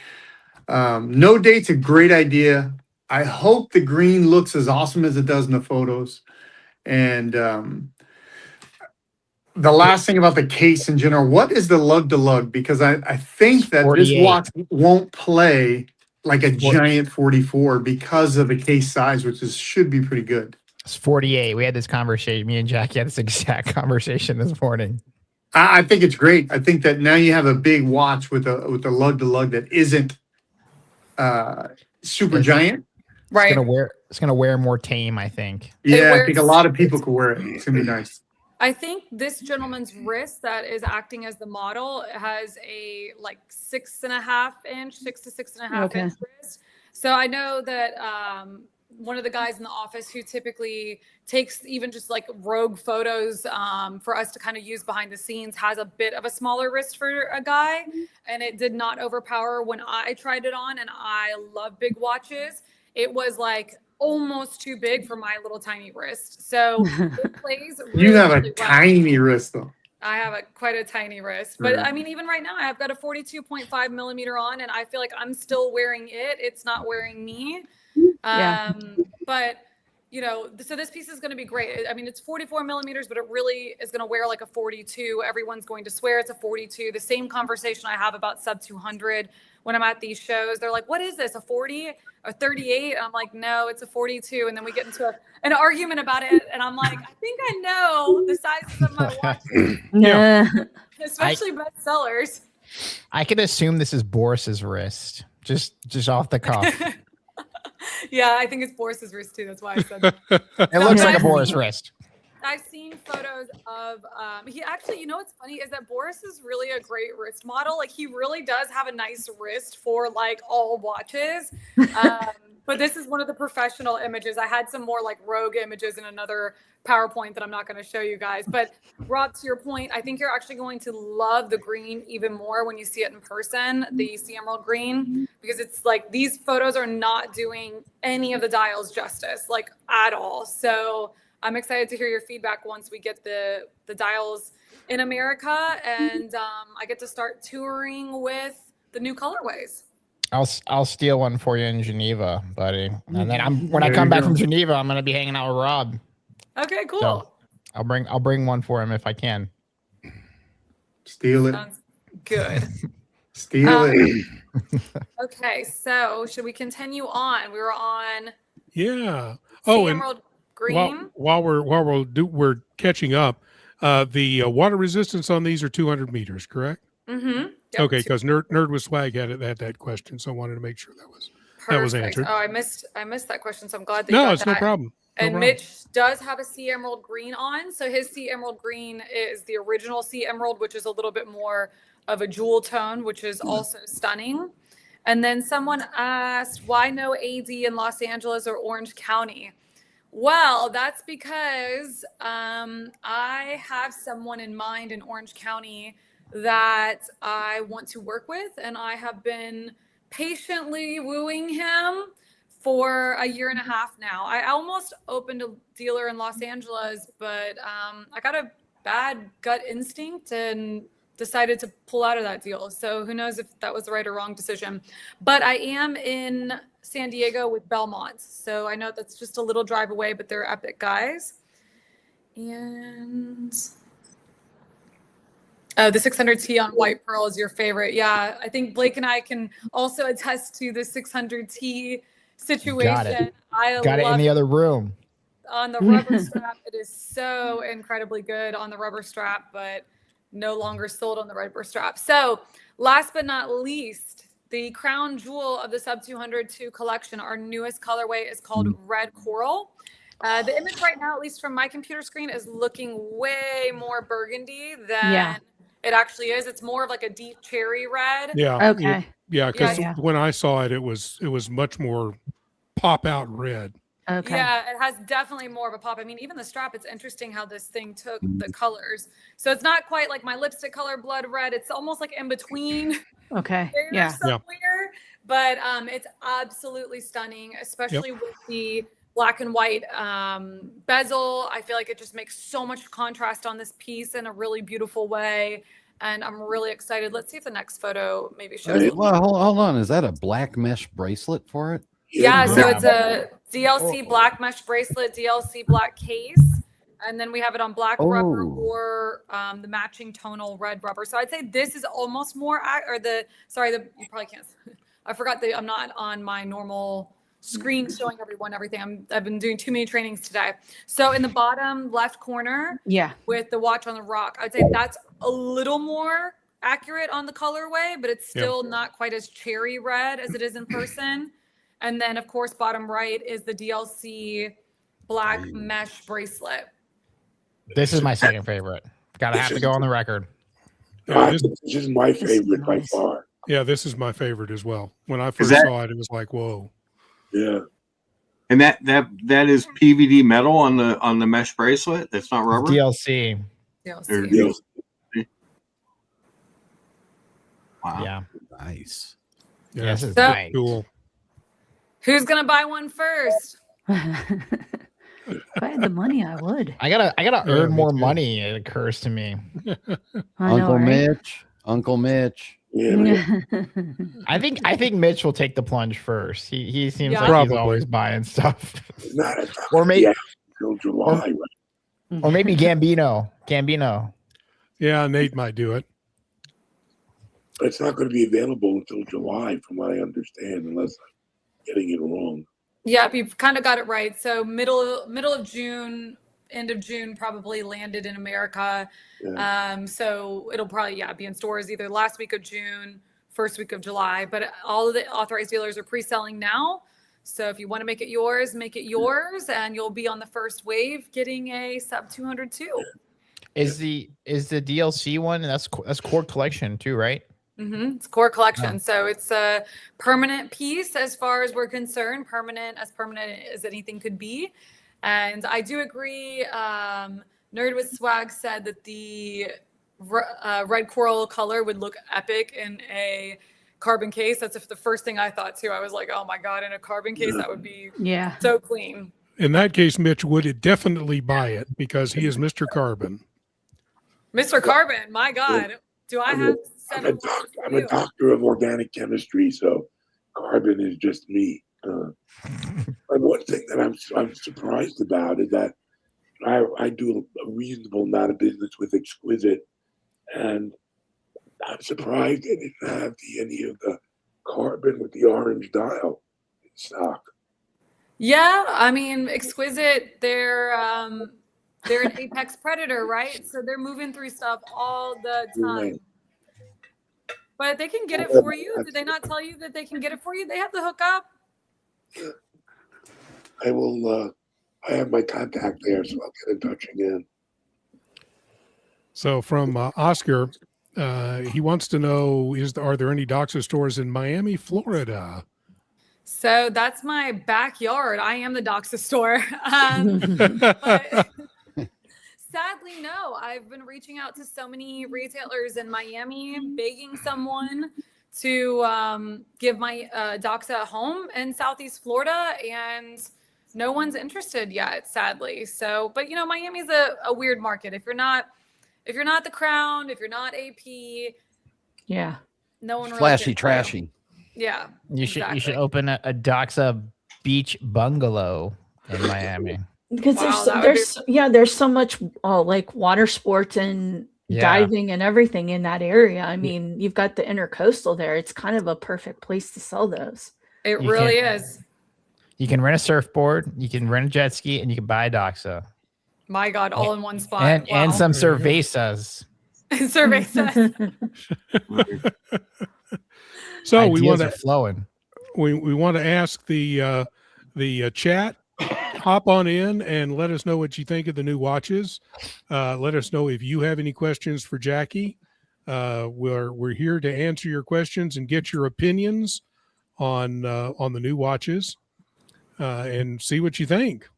No date's a great idea. I hope the green looks as awesome as it does in the photos. And the last thing about the case in general, what is the lug to lug? Because I think that
48.
this watch won't play like a giant 44 because of the case size, which should be pretty good.
It's 48. We had this conversation. Me and Jackie had this exact conversation this morning.
I think it's great. I think that now you have a big watch with a lug to lug that isn't super giant.
Right.
It's gonna wear more tame, I think.
Yeah, I think a lot of people could wear it. It's gonna be nice.
I think this gentleman's wrist that is acting as the model has a like 6.5 inch, 6 to 6.5 inch wrist. So I know that one of the guys in the office who typically takes even just like rogue photos for us to kind of use behind the scenes has a bit of a smaller wrist for a guy, and it did not overpower when I tried it on, and I love big watches. It was like almost too big for my little tiny wrist. So it plays really,
you have a
really
tiny wrist though.
I have quite a tiny wrist, but I mean, even right now I've got a 42.5 millimeter on, and I feel like I'm still wearing it. It's not wearing me. But you know, so this piece is going to be great. I mean, it's 44 millimeters, but it really is going to wear like a 42. Everyone's going to swear it's a 42. The same conversation I have about sub 200 when I'm at these shows. They're like, what is this, a 40, a 38? And I'm like, no, it's a 42. And then we get into an argument about it. And I'm like, I think I know the sizes of my watches, especially bestsellers.
I could assume this is Boris's wrist, just off the cuff.
Yeah, I think it's Boris's wrist too. That's why I said that.
It looks like a Boris wrist.
I've seen photos of he actually, you know what's funny is that Boris is really a great wrist model. Like he really does have a nice wrist for like all watches. But this is one of the professional images. I had some more like rogue images in another PowerPoint that I'm not going to show you guys. But Rob, to your point, I think you're actually going to love the green even more when you see it in person, the sea emerald green, because it's like these photos are not doing any of the dials justice, like at all. So I'm excited to hear your feedback once we get the dials in America and I get to start touring with the new colorways.
I'll steal one for you in Geneva, buddy. And then when I come back from Geneva, I'm gonna be hanging out with Rob.
Okay, cool.
So I'll bring one for him if I can.
Steal it.
Sounds good.
Steal it.
Okay, so should we continue on? We were on
Yeah.
Sea Emerald Green.
While we're catching up, The water resistance on these are 200 meters, correct?
Mm-hmm. Yep.
Okay, because Nerd with Swag had that question, so I wanted to make sure that was answered.
Oh, I missed that question, so I'm glad that
No,
you got
it's
that.
no problem.
And Mitch does have a sea emerald green on. So his sea emerald green is the original sea emerald, which is a little bit more of a jewel tone, which is also stunning. And then someone asked, why no AD in Los Angeles or Orange County? Well, that's because I have someone in mind in Orange County that I want to work with, and I have been patiently wooing him for a year and a half now. I almost opened a dealer in Los Angeles, but I got a bad gut instinct and decided to pull out of that deal. So who knows if that was the right or wrong decision. But I am in San Diego with Belmont. So I know that's just a little drive away, but they're epic guys. And the 600T on white pearl is your favorite. Yeah, I think Blake and I can also attest to the 600T situation.
Got it.
I
Got it in the other room.
On the rubber strap, it is so incredibly good on the rubber strap, but no longer sold on the rubber strap. So last but not least, the crown jewel of the Sub 202 collection, our newest colorway is called Red Coral. The image right now, at least from my computer screen, is looking way more burgundy than it actually is. It's more of like a deep cherry red.
Yeah.
Okay.
Because when I saw it, it was much more pop out red.
Okay.
Yeah, it has definitely more of a pop. I mean, even the strap, it's interesting how this thing took the colors. So it's not quite like my lipstick color blood red. It's almost like in between.
Okay.
Somewhere. But it's absolutely stunning, especially with the black and white bezel. I feel like it just makes so much contrast on this piece in a really beautiful way. And I'm really excited. Let's see if the next photo maybe shows.
Hey, well, hold on. Is that a black mesh bracelet for it?
Yeah, so it's a DLC black mesh bracelet, DLC black case, and then we have it on black rubber or the matching tonal red rubber. So I'd say this is almost more, you probably can't. I forgot that I'm not on my normal screen showing everyone everything. I've been doing too many trainings today. So in the bottom left corner, with the watch on the rock, I'd say that's a little more accurate on the colorway, but it's still not quite as cherry red as it is in person. And then, of course, bottom right is the DLC black mesh bracelet.
This is my second favorite. Gotta have to go on the record.
This is my favorite by far.
Yeah, this is my favorite as well. When I first saw it, it was like, whoa.
Yeah.
And that is PVD metal on the mesh bracelet. That's not rubber.
DLC.
DLC.
Wow.
Yeah.
Nice.
Yeah,
this is
so
nice.
Cool.
Who's gonna buy one first?
If I had the money, I would.
I gotta earn more
too.
money. It occurs to me.
Uncle Mitch.
Yeah.
I think Mitch will take the plunge first. He seems like
Probably.
he's always buying stuff.
Not
Or maybe
until July.
or maybe Gambino.
Yeah, Nate might do it.
It's not going to be available until July, from what I understand, unless I'm getting it wrong.
Yep, you've kind of got it right. So middle of June, end of June, probably landed in America.
Yeah.
So it'll probably be in stores either last week of June, first week of July. But all of the authorized dealers are pre-selling now. So if you want to make it yours, and you'll be on the first wave getting a Sub 202.
Is the DLC one? That's core collection too, right?
Mm-hmm. It's core collection. So it's a permanent piece as far as we're concerned, permanent as anything could be. And I do agree. Nerd with Swag said that the red coral color would look epic in a carbon case. That's the first thing I thought too. I was like, oh my God, in a carbon case, that would be so clean.
In that case, Mitch would definitely buy it because he is Mr. Carbon.
Mr. Carbon, my God. Do I have
I'm a doctor of organic chemistry, so carbon is just me. And one thing that I'm surprised about is that I do a reasonable amount of business with Exquisite, and I'm surprised they didn't have any of the carbon with the orange dial in stock.
Yeah, I mean, Exquisite, They're an apex predator, right? So they're moving through stuff all the time. But they can get it for you. Did they not tell you that they can get it for you? They have the hookup.
I will. I have my contact there, so I'll get in touch again.
So from Oscar, he wants to know: are there any Doxa stores in Miami, Florida?
So that's my backyard. I am the Doxa store. But sadly, no. I've been reaching out to so many retailers in Miami, begging someone to give my Doxa a home in Southeast Florida, and no one's interested yet, sadly. So, but Miami's a weird market. If you're not the Crown, if you're not AP,
yeah,
no one really
Flashy,
cares for you.
trashy.
Yeah,
You should open a Doxa beach bungalow in Miami.
Because
Wow,
there's so much like water sports and diving and everything in that area. I mean, you've got the intercoastal there. It's kind of a perfect place to sell those.
It really is.
You can rent a surfboard, you can rent a jet ski, and you can buy a Doxa.
My God, all in one spot.
And some cervezas.
Cervezas.
So
Ideas
we want
are
to
flowing.
we want to ask the chat. Hop on in and let us know what you think of the new watches. Let us know if you have any questions for Jackie. We're here to answer your questions and get your opinions on the new watches and see what you think.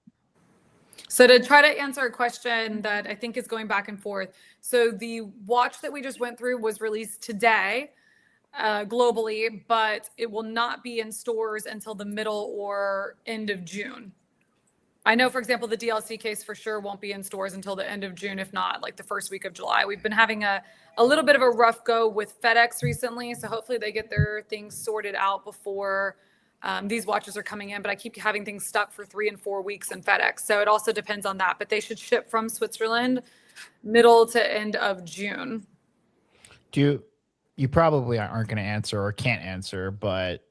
So to try to answer a question that I think is going back and forth. So the watch that we just went through was released today globally, but it will not be in stores until the middle or end of June. I know, for example, the DLC case for sure won't be in stores until the end of June, if not like the first week of July. We've been having a little bit of a rough go with FedEx recently, so hopefully they get their things sorted out before these watches are coming in. But I keep having things stuck for 3 and 4 weeks in FedEx, so it also depends on that. But they should ship from Switzerland middle to end of June.
You probably aren't going to answer or can't answer, but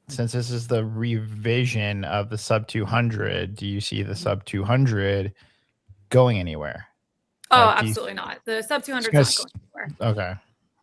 since this is the revision of the sub 200, do you see the sub 200 going anywhere?
Oh, absolutely not. The sub 200 is not going anywhere.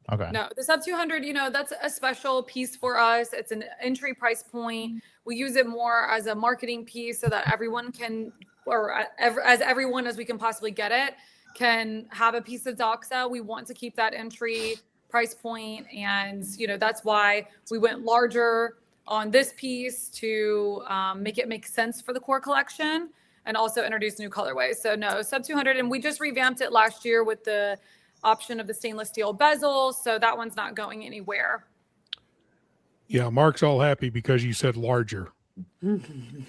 Okay.
No, the sub 200, that's a special piece for us. It's an entry price point. We use it more as a marketing piece so that everyone can, or as everyone as we can possibly get it, can have a piece of Doxa. We want to keep that entry price point, and that's why we went larger on this piece to make it make sense for the core collection and also introduce new colorways. So no, sub 200, and we just revamped it last year with the option of the stainless steel bezel, so that one's not going anywhere.
Yeah, Mark's all happy because you said larger.
Yeah,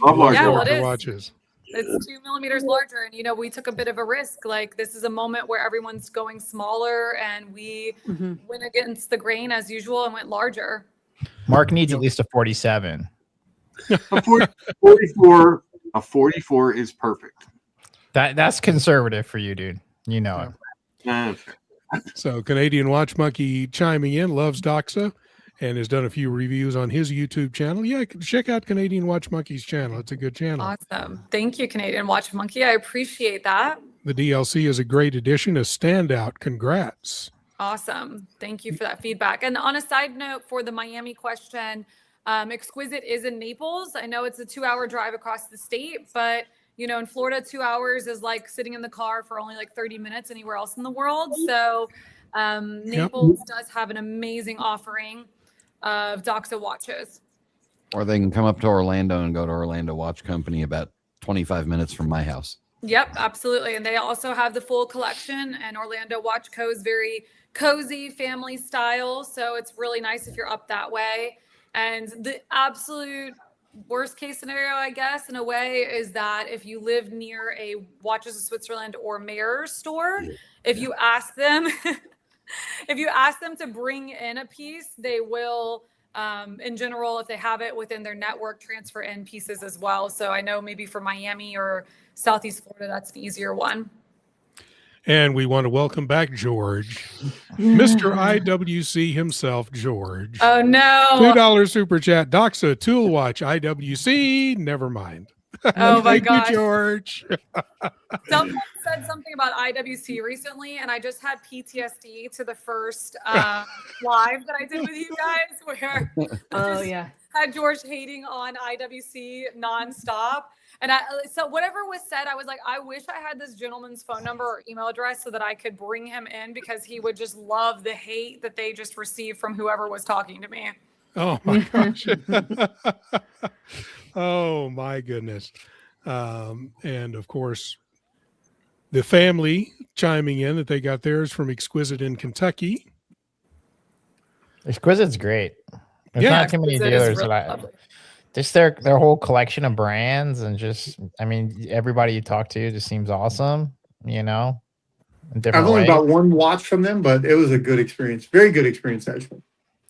well, it is.
Watches.
It's 2 millimeters larger, and we took a bit of a risk. Like, this is a moment where everyone's going smaller, and we went against the grain as usual and went larger.
Mark needs at least a 47.
A 44. A 44 is perfect.
That's conservative for you, dude. You know it.
So Canadian Watch Monkey chiming in, loves Doxa, and has done a few reviews on his YouTube channel. Yeah, check out Canadian Watch Monkey's channel. It's a good channel.
Awesome. Thank you, Canadian Watch Monkey. I appreciate that.
The DLC is a great addition, a standout. Congrats.
Awesome. Thank you for that feedback. And on a side note for the Miami question, Exquisite is in Naples. I know it's a 2-hour drive across the state, but in Florida, 2 hours is like sitting in the car for only like 30 minutes anywhere else in the world. So Naples does have an amazing offering of Doxa watches.
Or they can come up to Orlando and go to Orlando Watch Company, about 25 minutes from my house.
Yep, absolutely. And they also have the full collection, and Orlando Watch Co. is very cozy family style. So it's really nice if you're up that way. And the absolute worst case scenario, I guess, in a way, is that if you live near a Watches of Switzerland or Mayors store, if you ask them to bring in a piece, they will, in general, if they have it within their network, transfer in pieces as well. So I know maybe for Miami or Southeast Florida, that's an easier one.
And we want to welcome back George, Mr. IWC himself, George.
Oh, no.
$2 super chat. Doxa, tool watch, IWC, never mind.
Oh my
Thank you,
gosh.
George.
Someone said something about IWC recently, and I just had PTSD to the first live that I did with you guys, where I just had George hating on IWC nonstop. And so whatever was said, I was like, I wish I had this gentleman's phone number or email address so that I could bring him in, because he would just love the hate that they just received from whoever was talking to me.
Oh my gosh. Oh my goodness. And of course, the family chiming in that they got theirs from Exquisite in Kentucky.
Exquisite's great. There's
Yeah.
not too many
Exquisite is
dealers
really
that I
lovely.
just their whole collection of brands, and just, I mean, everybody you talk to just seems awesome, you know, in different
I've only
ways.
bought one watch from them, but it was a good experience. Very good experience, actually.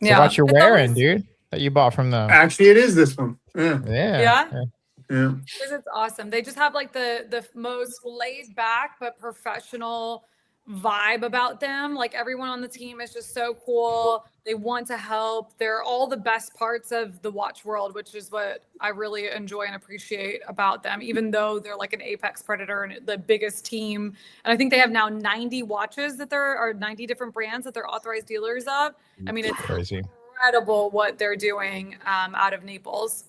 So what you're wearing, dude, that you bought from them?
Actually, it is this one. Yeah.
Yeah.
Yeah.
Because it's awesome. They just have like the most laid back but professional vibe about them. Like everyone on the team is just so cool. They want to help. They're all the best parts of the watch world, which is what I really enjoy and appreciate about them, even though they're like an apex predator and the biggest team. And I think they have now 90 watches that are 90 different brands that they're authorized dealers of. I mean, it's
crazy,
incredible what they're doing out of Naples.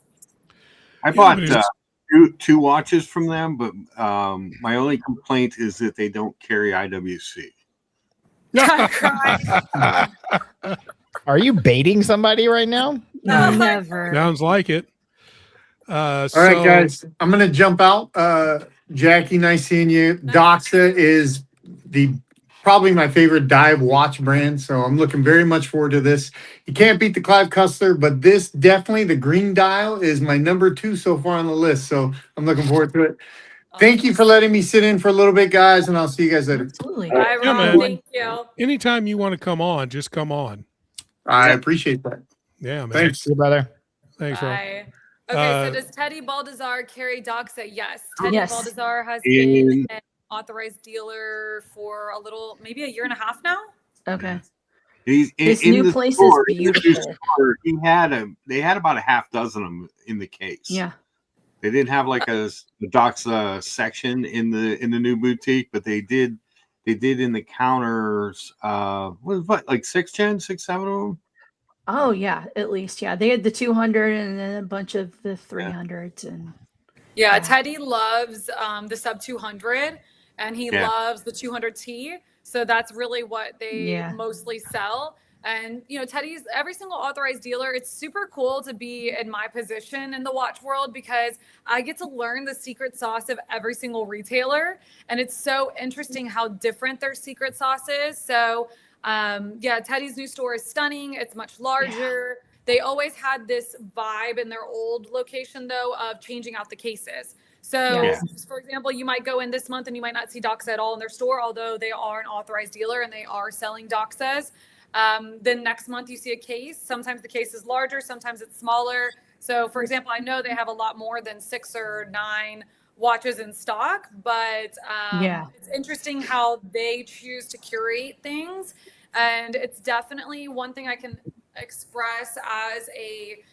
I bought two watches from them, but my only complaint is that they don't carry IWC.
Are you baiting somebody right now?
No, never.
Sounds like it.
All right, guys, I'm going to jump out. Jackie, nice seeing you. Doxa is probably my favorite dive watch brand, so I'm looking very much forward to this. You can't beat the Clive Cussler, but this definitely, the green dial, is my number 2 so far on the list, so I'm looking forward to it. Thank you for letting me sit in for a little bit, guys, and I'll see you guys later.
Absolutely.
Bye, Ron. Thank you.
Anytime you want to come on, just come on.
I appreciate that.
Yeah, man.
Thanks.
See you, brother.
Thanks, Ron.
Bye. Okay, so does Teddy Baldassar carry Doxa? Yes. Teddy Baldassar has been an authorized dealer for maybe a year and a half now.
Okay.
His
new place is beautiful.
They had about a half dozen of them in the case.
Yeah.
They didn't have like the Doxa section in the new boutique, but they did in the counters. Like 6, 7 of them?
Oh yeah, at least. Yeah. They had the 200 and then a bunch of the 300s and
Teddy loves the sub 200 and he loves the 200T. So that's really what they mostly sell. And, you know, Teddy's every single authorized dealer. It's super cool to be in my position in the watch world because I get to learn the secret sauce of every single retailer. And it's so interesting how different their secret sauce is. So, Teddy's new store is stunning. It's much larger. Yeah. They always had this vibe in their old location, though, of changing out the cases. So, for example, you might go in this month and you might not see Doxa at all in their store, although they are an authorized dealer and they are selling Doxas. Then next month you see a case. Sometimes the case is larger, sometimes it's smaller. So, for example, I know they have a lot more than 6 or 9 watches in stock, but it's interesting how they choose to curate things. And it's definitely one thing I can express as a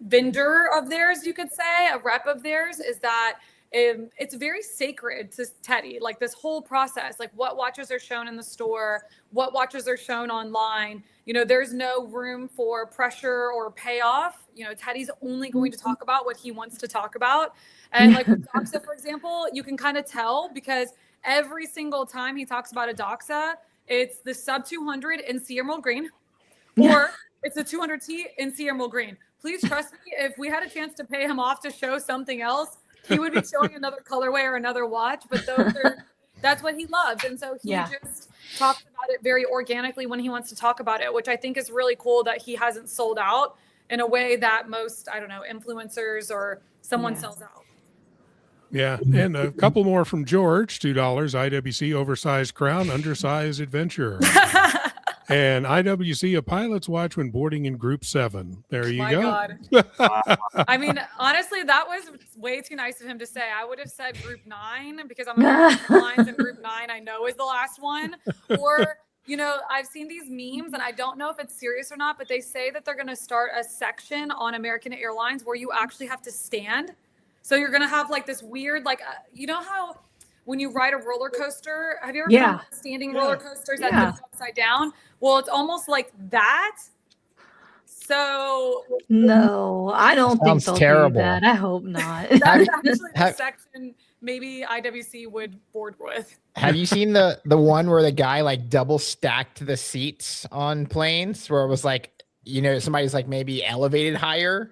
vendor of theirs, you could say, a rep of theirs, is that it's very sacred to Teddy, like this whole process, like what watches are shown in the store, what watches are shown online. You know, there's no room for pressure or payoff. You know, Teddy's only going to talk about what he wants to talk about. And like with Doxa, for example, you can kind of tell because every single time he talks about a Doxa, it's the sub 200 in sea emerald green, or it's the 200T in sea emerald green. Please trust me, if we had a chance to pay him off to show something else, he would be showing another colorway or another watch, but that's what he loves. And so he just talks about it very organically when he wants to talk about it, which I think is really cool that he hasn't sold out in a way that most, I don't know, influencers or someone sells out.
Yeah. And a couple more from George, $2, IWC oversized crown, undersized adventure. And IWC, a pilot's watch when boarding in group 7. There you go.
God. I mean, honestly, that was way too nice of him to say. I would have said group 9 because I'm lines in group 9 I know is the last one. Or, you know, I've seen these memes and I don't know if it's serious or not, but they say that they're going to start a section on American Airlines where you actually have to stand. So you're gonna have like this weird, like you know how when you ride a roller coaster, have you ever
Yeah.
been on standing roller coasters that
Yeah.
go upside down? Well, it's almost like that. So
No, I don't think
Sounds
they'll
terrible.
do that. I hope not.
that's actually the
have-
section maybe IWC would board with.
Have you seen the one where the guy like double stacked the seats on planes, where it was like, you know, somebody's like maybe elevated higher?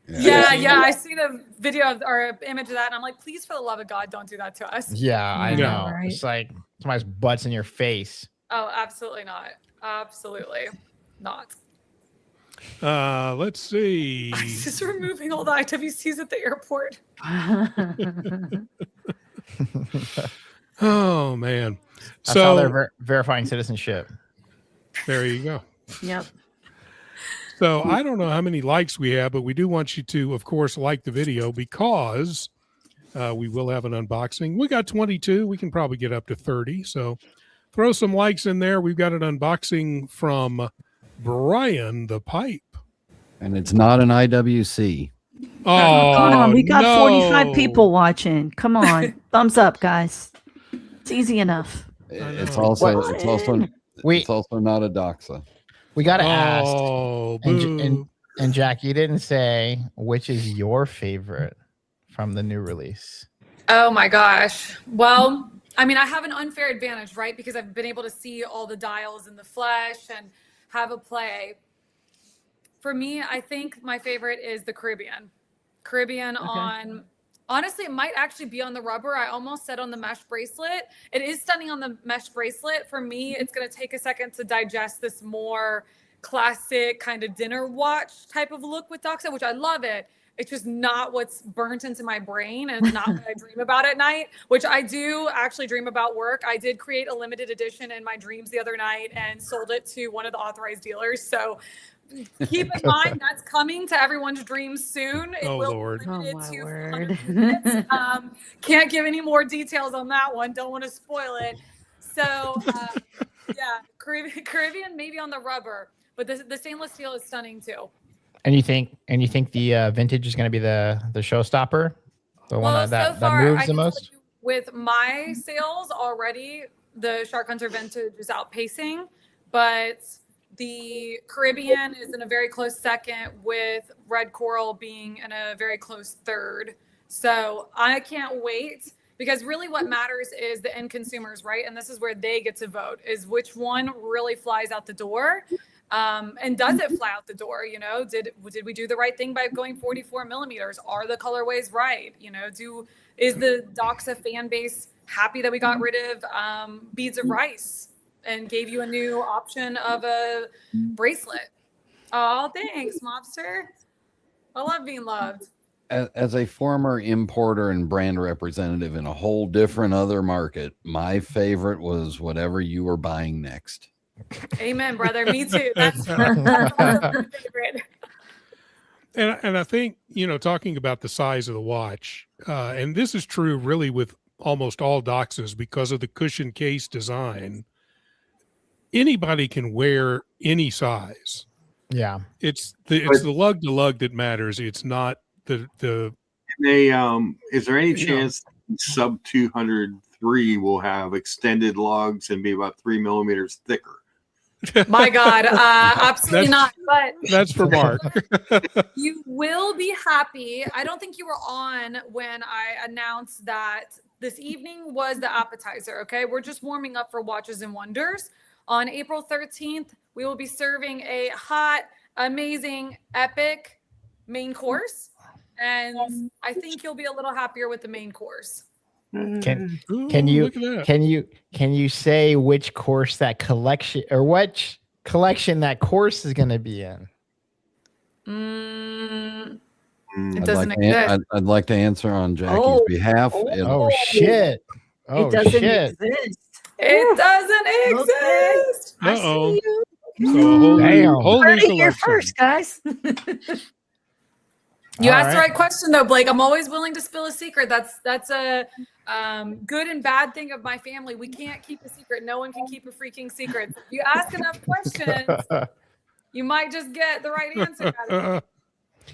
Yeah. I seen a video of, or an image of that, and I'm like, please, for the love of God, don't do that to us.
Yeah, I
Yeah,
know.
right.
It's like somebody's butts in your face.
Oh, absolutely not. Absolutely not.
Let's see.
Just removing all the IWCs at the airport.
Oh man.
That's how they're
So
verifying citizenship.
there you go.
Yep.
So I don't know how many likes we have, but we do want you to, of course, like the video because we will have an unboxing. We got 22. We can probably get up to 30. So throw some likes in there. We've got an unboxing from Brian the Pipe.
And it's not an IWC.
Oh,
Come on, we got 45
no.
people watching. Come on. Thumbs up, guys. It's easy enough.
It's
know.
also
What?
it's also it's also not a Doxa.
We gotta ask.
Oh,
And,
boo.
and Jack, you didn't say which is your favorite from the new release.
Oh my gosh. Well, I mean, I have an unfair advantage, right? Because I've been able to see all the dials in the flesh and have a play. For me, I think my favorite is the Caribbean. On, honestly, it might actually be on the rubber. I almost said on the mesh bracelet. It is stunning on the mesh bracelet. For me, it's going to take a second to digest this more classic kind of dinner watch type of look with Doxa, which I love it. It's just not what's burnt into my brain, and it's not what I dream about at night, which I do actually dream about work. I did create a limited edition in my dreams the other night and sold it to one of the authorized dealers. So keep in mind that's coming to everyone's dreams soon. It
Oh,
will
Lord.
be limited
Oh, my
to
word.
100 units. Can't give any more details on that one. Don't want to spoil it. So yeah, Caribbean maybe on the rubber, but the stainless steel is stunning too.
And you think the vintage is going to be the showstopper, the one that moves the most?
With my sales already, the Shark Hunter vintage is outpacing, but the Caribbean is in a very close second, with Red Coral being in a very close third. So I can't wait, because really what matters is the end consumers, right? And this is where they get to vote, is which one really flies out the door. And does it fly out the door? You know, did we do the right thing by going 44 millimeters? Are the colorways right? You know, is the Doxa fan base happy that we got rid of beads of rice and gave you a new option of a bracelet? Oh, thanks, Mobster. I love being loved.
As a former importer and brand representative in a whole different other market, my favorite was whatever you were buying next.
Amen, brother. Me too. That's also my favorite.
And I think, you know, talking about the size of the watch, and this is true really with almost all Doxas because of the cushion case design, anybody can wear any size.
Yeah.
It's the lug to lug that matters. It's not the
is there any chance sub 203 will have extended lugs and be about 3 millimeters thicker?
My God, absolutely not. But
that's for Mark.
you will be happy. I don't think you were on when I announced that this evening was the appetizer. Okay, we're just warming up for Watches and Wonders. On April 13th, we will be serving a hot, amazing, epic main course, and I think you'll be a little happier with the main course.
Can
Ooh,
you
look at that.
can you say which course that collection, or which collection that course is going to be in?
It doesn't exist.
I'd like to answer on Jackie's behalf.
Oh shit! Oh
it doesn't
shit!
exist.
It doesn't exist.
I
Uh-oh.
see you.
So a whole
Damn.
whole
Heard
new
it here
collection.
first, guys.
You
All
asked the
right.
right question, though, Blake. I'm always willing to spill a secret. That's a good and bad thing of my family. We can't keep a secret. No one can keep a freaking secret. If you ask enough questions, you might just get the right answer out of it.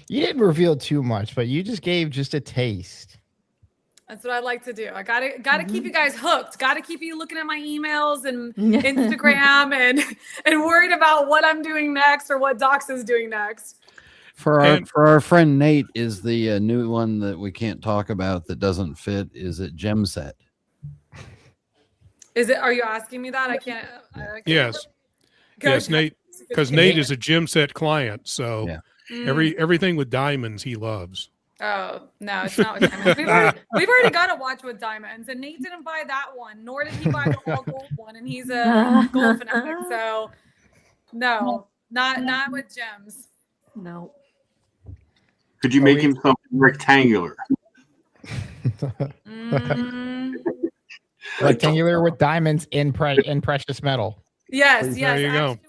You didn't reveal too much, but you just gave just a taste.
That's what I like to do. I gotta keep you guys hooked. Gotta keep you looking at my emails and Instagram and worried about what I'm doing next or what Doxa is doing next.
For our friend Nate, is the new one that we can't talk about that doesn't fit? Is it gem set?
Is it? Are you asking me that? I can't.
Yes. Yes, Nate. Because Nate is a gem set client, so everything with diamonds he loves.
Oh no, it's not with diamonds. We've already got a watch with diamonds, and Nate didn't buy that one, nor did he buy the all gold one, and he's a gold fanatic. So no, not with gems.
No.
Could you make him something rectangular?
Rectangular with diamonds in precious metal.
Yes,
There you go.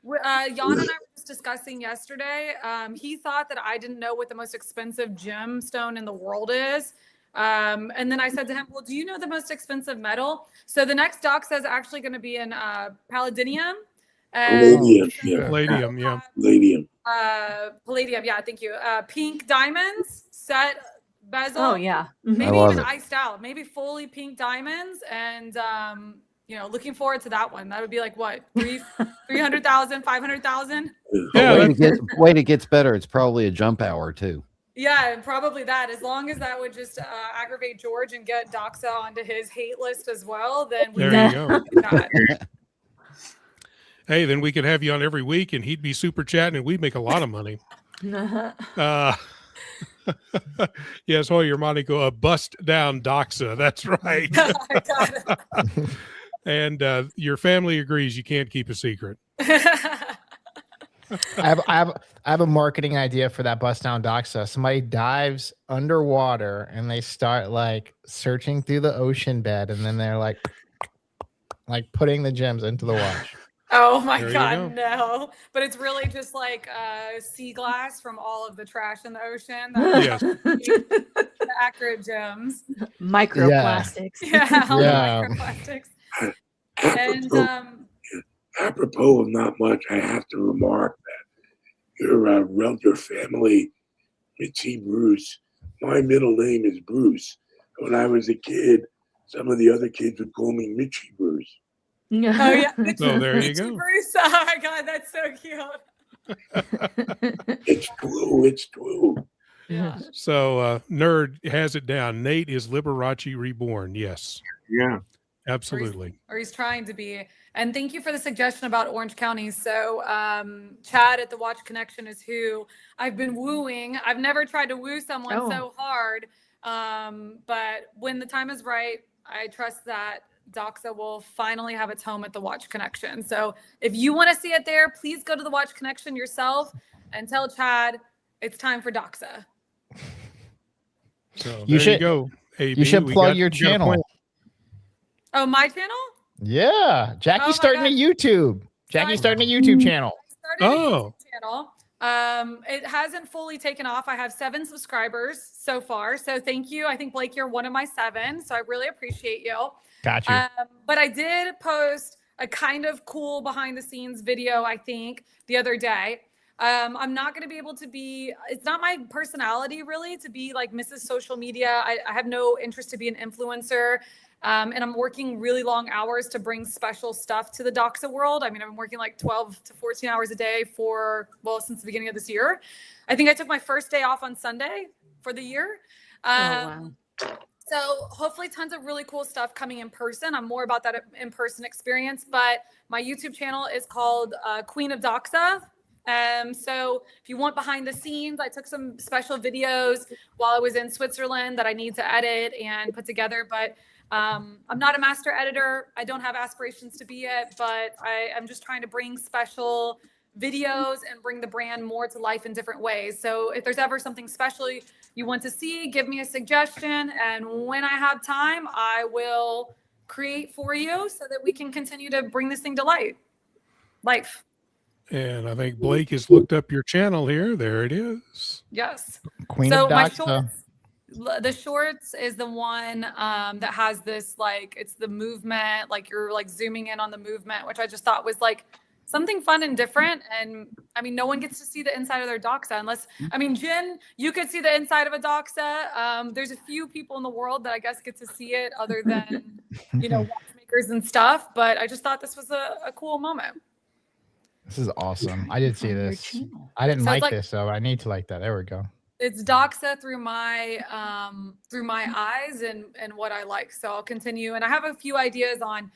Jan and I were just discussing yesterday. He thought that I didn't know what the most expensive gemstone in the world is. And then I said to him, well, do you know the most expensive metal? So the next Doxa is actually going to be in palladium.
Palladium,
Palladium, yeah.
Palladium, yeah, thank you. Pink diamonds, set bezel.
Oh, yeah.
Maybe even iced out. Maybe fully pink diamonds. And looking forward to that one. That would be like what, 300,000, 500,000.
Yeah,
wait, it gets better. It's probably a jump hour too.
Yeah, and probably that. As long as that would just aggravate George and get Doxa onto his hate list as well, then we
there you go.
that.
Hey, then we could have you on every week, and he'd be super chatting, and we'd make a lot of money. Yes, Hoyer Monaco, a bust down Doxa. That's right. And your family agrees you can't keep a secret.
I have a marketing idea for that bust down Doxa. Somebody dives underwater and they start like searching through the ocean bed, and then they're like putting the gems into the watch.
Oh my God, no. But it's really just like sea glass from all of the trash in the ocean.
Yes.
The accurate gems.
Microplastics.
Yeah. Microplastics.
Apropos of not much, I have to remark that your family, Mitzi Bruce, my middle name is Bruce. When I was a kid, some of the other kids would call me Mitchie Bruce.
Oh yeah.
So there you go.
Bruce. Oh my God, that's so cute.
It's true. It's true.
Yeah.
So Nerd has it down. Nate is Liberace reborn. Yes.
Yeah.
Absolutely.
Or he's trying to be. And thank you for the suggestion about Orange County. So Chad at the Watch Connection is who I've been wooing. I've never tried to woo someone so hard. But when the time is right, I trust that Doxa will finally have its home at the Watch Connection. So if you want to see it there, please go to the Watch Connection yourself and tell Chad it's time for Doxa.
So
You should
go. AB.
You should plug your channel.
Oh, my channel?
Yeah, Jackie's starting a YouTube. Jackie's starting a YouTube channel.
It hasn't fully taken off. I have 7 subscribers so far. So thank you. I think, Blake, you're one of my 7. So I really appreciate you.
Got you.
But I did post a kind of cool behind the scenes video, I think, the other day. I'm not going to be able to be, it's not my personality really to be like Mrs. Social Media. I have no interest to be an influencer. And I'm working really long hours to bring special stuff to the Doxa world. I mean, I've been working like 12 to 14 hours a day since the beginning of this year. I think I took my first day off on Sunday for the year.
Wow.
So hopefully tons of really cool stuff coming in person. I'm more about that in-person experience, but my YouTube channel is called Queen of Doxa. So if you want behind the scenes, I took some special videos while I was in Switzerland that I need to edit and put together, but I'm not a master editor. I don't have aspirations to be it, but I'm just trying to bring special videos and bring the brand more to life in different ways. So if there's ever something special you want to see, give me a suggestion. And when I have time, I will create for you so that we can continue to bring this thing to life.
And I think Blake has looked up your channel here. There it is.
Yes.
Queen of Doxa.
The shorts is the one that has this, like, it's the movement, like you're like zooming in on the movement, which I just thought was like something fun and different. And I mean, no one gets to see the inside of their Doxa unless, I mean, Jen, you could see the inside of a Doxa. There's a few people in the world that I guess get to see it other than, you know, watchmakers and stuff. But I just thought this was a cool moment.
This is awesome. I did see this. I didn't
So
like
it's
this, so I need to like that. There we go.
It's Doxa through my eyes and what I like. So I'll continue. And I have a few ideas on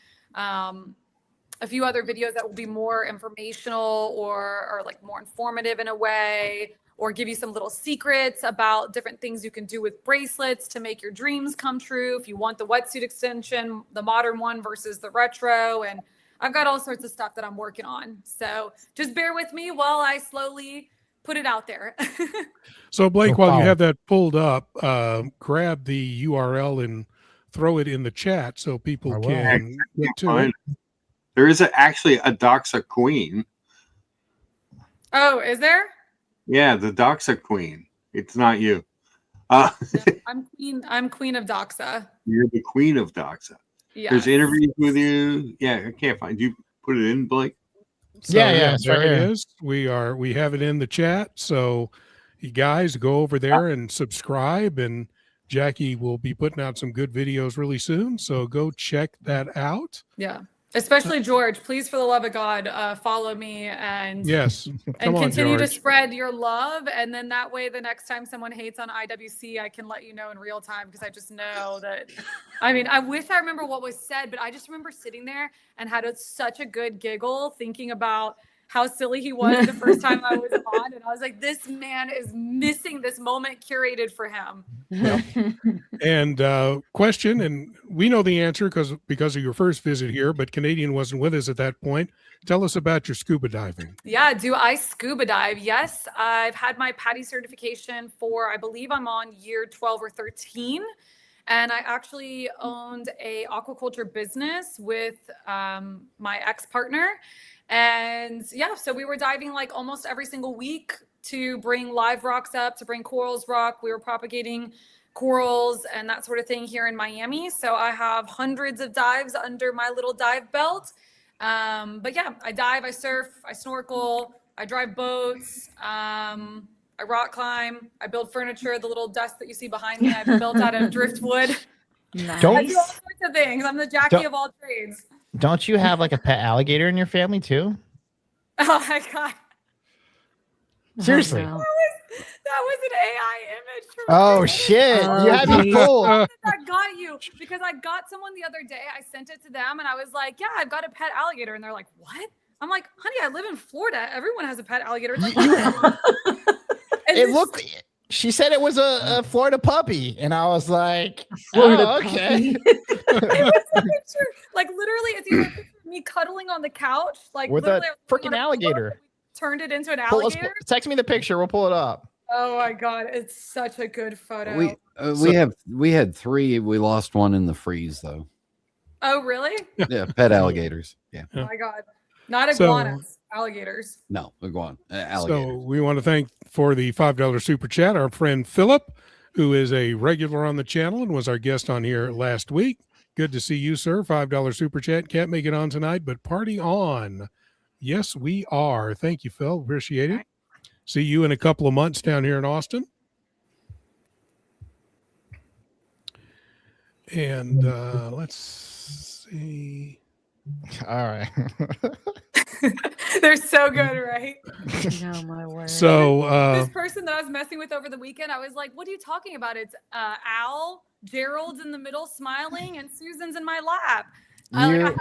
a few other videos that will be more informational or like more informative in a way, or give you some little secrets about different things you can do with bracelets to make your dreams come true. If you want the wetsuit extension, the modern one versus the retro. And I've got all sorts of stuff that I'm working on. So just bear with me while I slowly put it out there.
So Blake, while you have that pulled up, grab the URL and throw it in the chat so people can get to it.
There is actually a Doxa queen.
Oh, is there?
Yeah, the Doxa queen. It's not you.
No, I'm queen of Doxa.
You're the queen of Doxa.
Yes.
There's interviews with you. Yeah, I can't find you. Put it in, Blake.
So,
yeah,
there it is. We have it in the chat. So you guys go over there and subscribe, and Jackie will be putting out some good videos really soon. So go check that out.
Yeah. Especially George, please, for the love of God, follow me and
yes,
and continue to spread your love. And then that way, the next time someone hates on IWC, I can let you know in real time, because I just know that. I mean, I wish I remember what was said, but I just remember sitting there and had such a good giggle thinking about how silly he was the first time I was on, and I was like, this man is missing this moment curated for him.
Yep. And question, and we know the answer because of your first visit here, but Canadian wasn't with us at that point. Tell us about your scuba diving.
Yeah, do I scuba dive? Yes, I've had my PADI certification for, I believe I'm on year 12 or 13. And I actually owned a aquaculture business with my ex-partner. And yeah, so we were diving like almost every single week to bring live rocks up, to bring corals rock. We were propagating corals and that sort of thing here in Miami. So I have hundreds of dives under my little dive belt. But yeah, I dive, I surf, I snorkel, I drive boats, I rock climb, I build furniture. The little desk that you see behind me, I've built out of driftwood.
Nice.
I do all sorts of things. I'm the Jackie of all trades.
Don't you have like a pet alligator in your family too?
Oh my God.
Seriously.
Oh, no.
That was an AI image.
Oh shit. You had me fooled.
I got you because I got someone the other day. I sent it to them and I was like, yeah, I've got a pet alligator. And they're like, what? I'm like, honey, I live in Florida. Everyone has a pet alligator. It's like,
It looked, she said it was a Florida puppy. And I was like,
Florida
oh, okay.
it was a picture. Like literally, it's either a picture of me cuddling on the couch, like
With a
literally,
freaking alligator.
Turned it into an alligator.
Text me the picture. We'll pull it up.
Oh my God, it's such a good photo.
We had 3. We lost one in the freeze though.
Oh really?
Yeah, pet alligators. Yeah.
Oh my God, not iguanas, alligators.
No, iguana, alligators.
So we want to thank for the $5 super chat our friend Philip, who is a regular on the channel and was our guest on here last week. Good to see you, sir. $5 super chat. Can't make it on tonight, but party on. Yes, we are. Thank you, Phil. Appreciate it. See you in a couple of months down here in Austin. And let's see.
All right.
They're so good, right?
No, my word.
So
this person that I was messing with over the weekend, I was like, what are you talking about? It's Al, Gerald's in the middle smiling, and Susan's in my lap. And I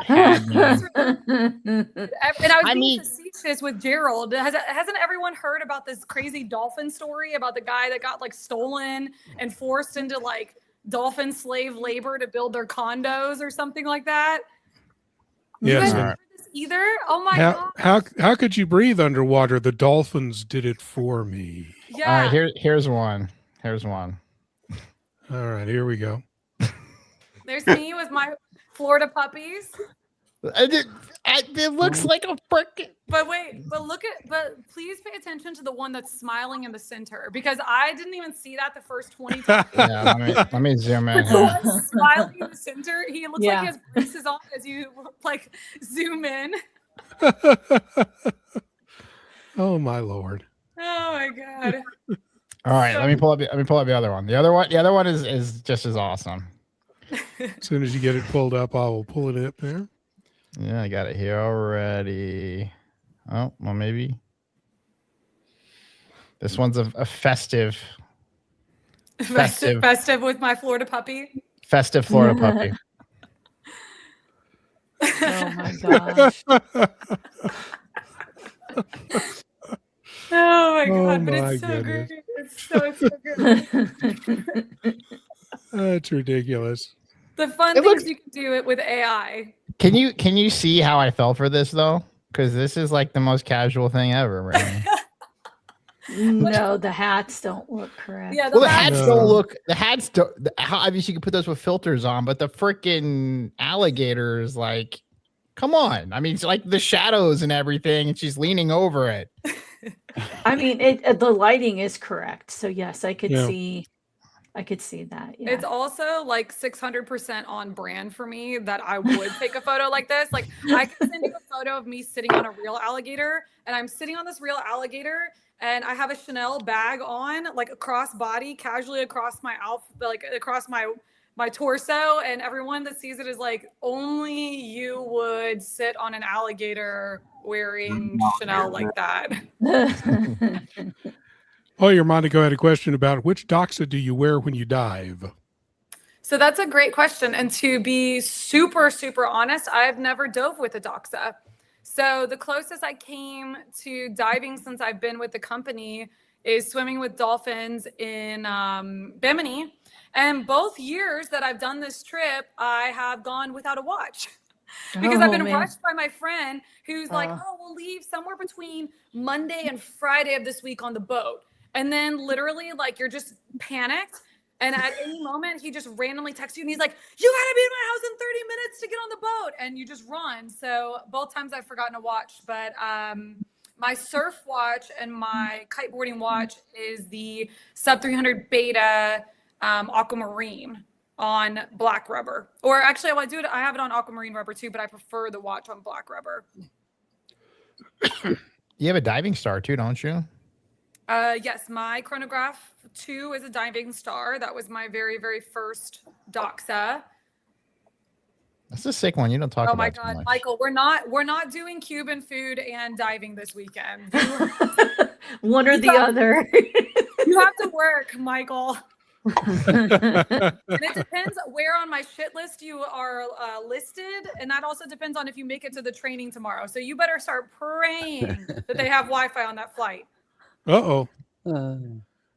was being facetious with Gerald. Hasn't everyone heard about this crazy dolphin story about the guy that got like stolen and forced into like dolphin slave labor to build their condos or something like that?
Yes.
You guys remember this either? Oh my God.
How could you breathe underwater? The dolphins did it for me.
Yeah.
All right, here's one. Here's one.
All right, here we go.
There's me with my Florida puppies.
It looks like a freaking.
But please pay attention to the one that's smiling in the center, because I didn't even see that the first 20 times.
Yeah, let me zoom in.
The one smiling in the center, he looks like he has braces on as you like zoom in.
Oh my Lord.
Oh my god.
All right, let me pull up the other one. The other one is just as awesome.
As soon as you get it pulled up, I will pull it up there.
Yeah, I got it here already. Oh, well, maybe. This one's a festive
with my Florida puppy.
Festive Florida puppy.
Oh my gosh.
Oh my
Oh
god, but
my
it's so
goodness.
great. It's so good.
That's ridiculous.
The fun things you can do it with AI.
Can you see how I fell for this though? Because this is like the most casual thing ever, really.
No, the hats don't look correct.
Yeah,
Well, the hats
No.
don't look. The hats don't. Obviously, you can put those with filters on, but the freaking alligator is like, come on. I mean, it's like the shadows and everything, and she's leaning over it.
I mean, the lighting is correct. So yes, I could
Yeah.
see that. Yeah.
It's also like 600% on brand for me that I would take a photo like this. Like I can send you a photo of me sitting on a real alligator, and I'm sitting on this real alligator, and I have a Chanel bag on, like across body, casually across my outfit, like across my torso, and everyone that sees it is like, only you would sit on an alligator wearing Chanel like that.
Oh, your Monaco had a question about which Doxa do you wear when you dive?
So that's a great question. And to be super, super honest, I've never dove with a Doxa. So the closest I came to diving since I've been with the company is swimming with dolphins in Bimini. And both years that I've done this trip, I have gone without a watch. Because I've been rushed by my friend who's like, oh, we'll leave somewhere between Monday and Friday of this week on the boat. And then literally, like, you're just panicked. And at any moment, he just randomly texts you and he's like, you gotta be in my house in 30 minutes to get on the boat. And you just run. So both times I've forgotten a watch. But my surf watch and my kiteboarding watch is the sub 300 beta aquamarine on black rubber. Or actually, I have it on aquamarine rubber too, but I prefer the watch on black rubber.
You have a diving star too, don't you?
Yes, my chronograph 2 is a diving star. That was my very, very first Doxa.
That's a sick one. You don't talk about.
Oh my
too
God,
much.
Michael, we're not doing Cuban food and diving this weekend.
One or the other.
You have to work, Michael. And it depends where on my shit list you are listed, and that also depends on if you make it to the training tomorrow. So you better start praying that they have Wi-Fi on that flight.
Uh-oh.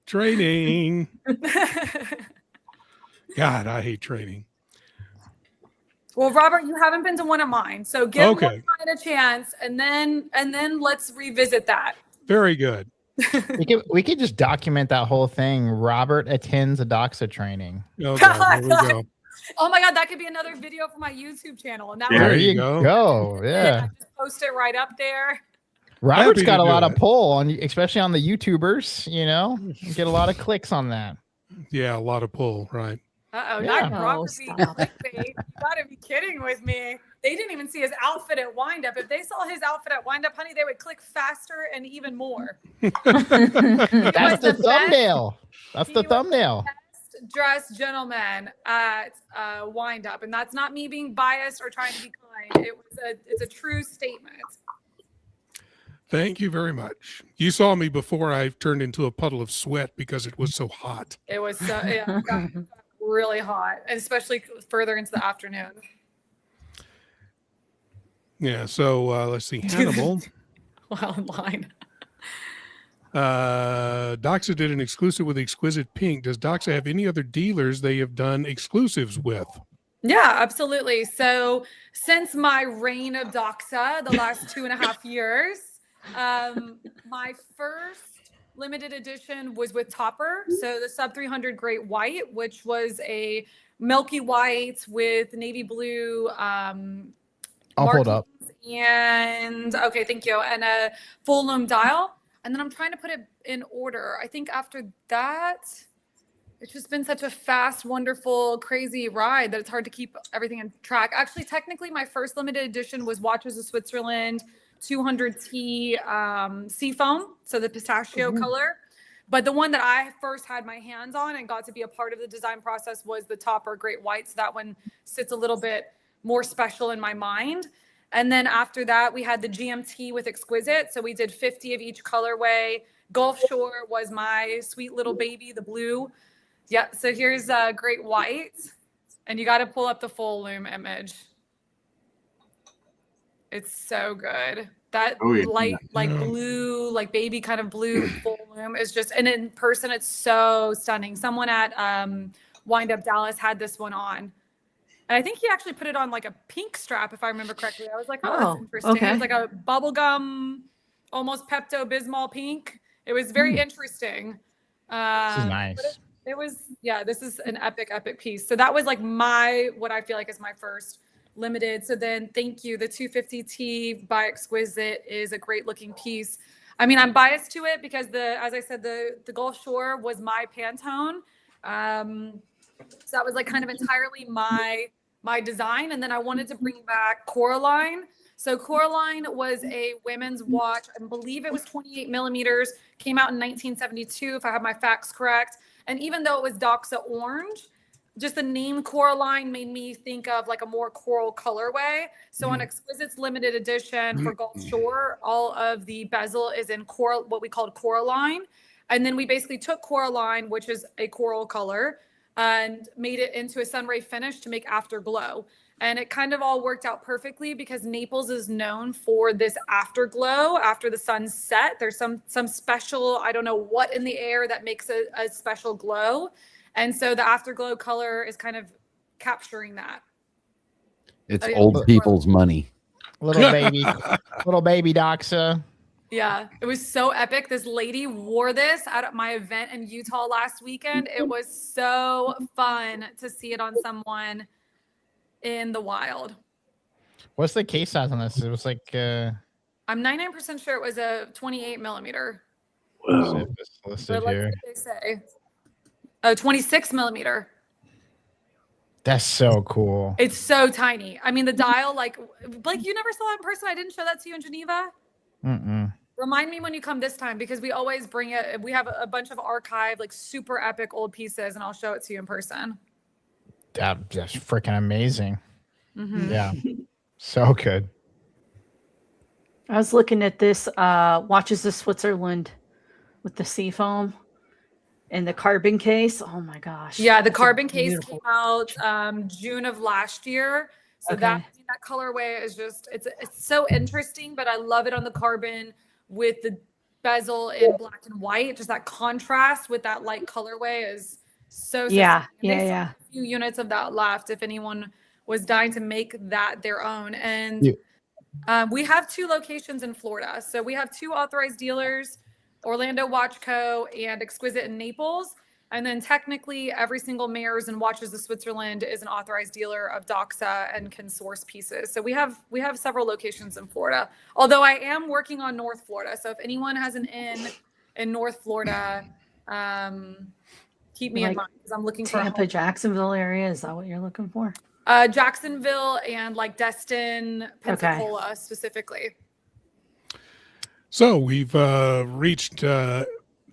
Training. God, I hate training.
Well, Robert, you haven't been to one of mine, so give one client a chance, and then let's revisit that.
Very good.
We could just document that whole thing. Robert attends a Doxa training.
Oh, God, here we go.
Oh my God, that could be another video for my YouTube channel, and that
There you go.
Yeah,
I just post it right up there.
Robert's got a lot of pull on, especially on the YouTubers. You know, get a lot of clicks on that.
Yeah, a lot of pull, right?
Uh-oh,
Yeah.
not Robert being clickbait. You gotta be kidding with me. They didn't even see his outfit at Windup. If they saw his outfit at Windup, honey, they would click faster and even more.
That's the thumbnail. That's the thumbnail.
Best dressed gentleman at Windup, and that's not me being biased or trying to be kind. It's a true statement.
Thank you very much. You saw me before I turned into a puddle of sweat because it was so hot.
It was it got really hot, and especially further into the afternoon.
Yeah, so let's see. Hannibal.
While in line.
Doxa did an exclusive with Exquisite Pink. Does Doxa have any other dealers they have done exclusives with?
Yeah, absolutely. So since my reign of Doxa, the last 2.5 years, my first limited edition was with Topper. So the sub 300 Great White, which was a milky white with navy blue
I'll hold up.
And okay, thank you. And a full lume dial. And then I'm trying to put it in order. I think after that, it's just been such a fast, wonderful, crazy ride that it's hard to keep everything in track. Actually, technically, my first limited edition was Watches of Switzerland 200T Seafoam, so the pistachio color. But the one that I first had my hands on and got to be a part of the design process was the Topper Great White. So that one sits a little bit more special in my mind. And then after that, we had the GMT with Exquisite. So we did 50 of each colorway. Gulf Shore was my sweet little baby, the blue. Yeah, so here's Great White. And you got to pull up the full loom image. It's so good. That light, like blue, like baby kind of blue full loom is just, and in person, it's so stunning. Someone at Wind Up Dallas had this one on. And I think he actually put it on like a pink strap, if I remember correctly. I was like, oh, that's interesting.
Okay.
It was like a bubblegum, almost Pepto-Bismol pink. It was very interesting.
This is nice.
It was, yeah, this is an epic, epic piece. So that was like what I feel like is my first limited. So then thank you. The 250T by Exquisite is a great looking piece. I mean, I'm biased to it because as I said, the Gulf Shore was my Pantone. So that was like kind of entirely my design. And then I wanted to bring back Coraline. So Coraline was a women's watch. I believe it was 28 millimeters, came out in 1972, if I have my facts correct. And even though it was Doxa orange, just the name Coraline made me think of like a more coral colorway. So on Exquisite's limited edition for Gulf Shore, all of the bezel is in coral, what we called Coraline. And then we basically took Coraline, which is a coral color, and made it into a sunray finish to make afterglow. And it kind of all worked out perfectly because Naples is known for this afterglow after the sun set. There's some special, I don't know what in the air that makes a special glow. And so the afterglow color is kind of capturing that.
It's old people's money.
Little baby Doxa.
Yeah, it was so epic. This lady wore this at my event in Utah last weekend. It was so fun to see it on someone in the wild.
What's the case size on this? It was like
I'm 99% sure it was a 28 millimeter.
Wow.
Listed here.
What they say. Oh, 26 millimeter.
That's so cool.
It's so tiny. I mean, the dial, like you never saw it in person. I didn't show that to you in Geneva. Remind me when you come this time because we always bring it. We have a bunch of archived, like super epic old pieces, and I'll show it to you in person.
That's freaking amazing. Yeah, so good.
I was looking at this Watches of Switzerland with the seafoam and the carbon case. Oh my gosh.
Yeah, the carbon case came out June of last year. So that colorway is just it's so interesting, but I love it on the carbon with the bezel in black and white. Just that contrast with that light colorway is so
yeah.
A few units of that left if anyone was dying to make that their own. And we have 2 locations in Florida. So we have 2 authorized dealers, Orlando Watch Co. and Exquisite in Naples. And then technically every single Mayors and Watches of Switzerland is an authorized dealer of Doxa and can source pieces. So we have several locations in Florida, although I am working on North Florida. So if anyone has an in North Florida, keep me in mind because I'm looking for
Tampa, Jacksonville area. Is that what you're looking for?
Jacksonville and like Destin, Pensacola specifically.
So we've reached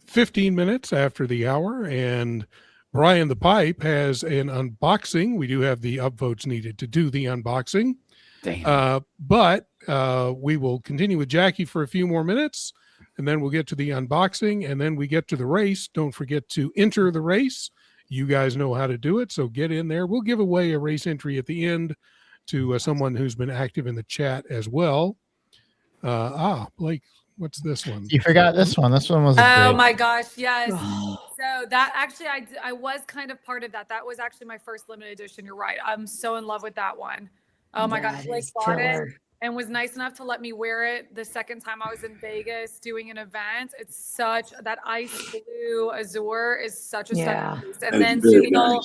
15 minutes after the hour, and Brian the Pipe has an unboxing. We do have the upvotes needed to do the unboxing.
Damn.
But we will continue with Jackie for a few more minutes, and then we'll get to the unboxing, and then we get to the race. Don't forget to enter the race. You guys know how to do it, so get in there. We'll give away a race entry at the end to someone who's been active in the chat as well. Blake, what's this one?
You forgot this one. This one was
my gosh, yes. So that actually I was kind of part of that. That was actually my first limited edition. You're right. I'm so in love with that one. Oh my gosh, Blake bought it and was nice enough to let me wear it the second time I was in Vegas doing an event. It's such that ice blue azure is such a stunning piece. And then Sunil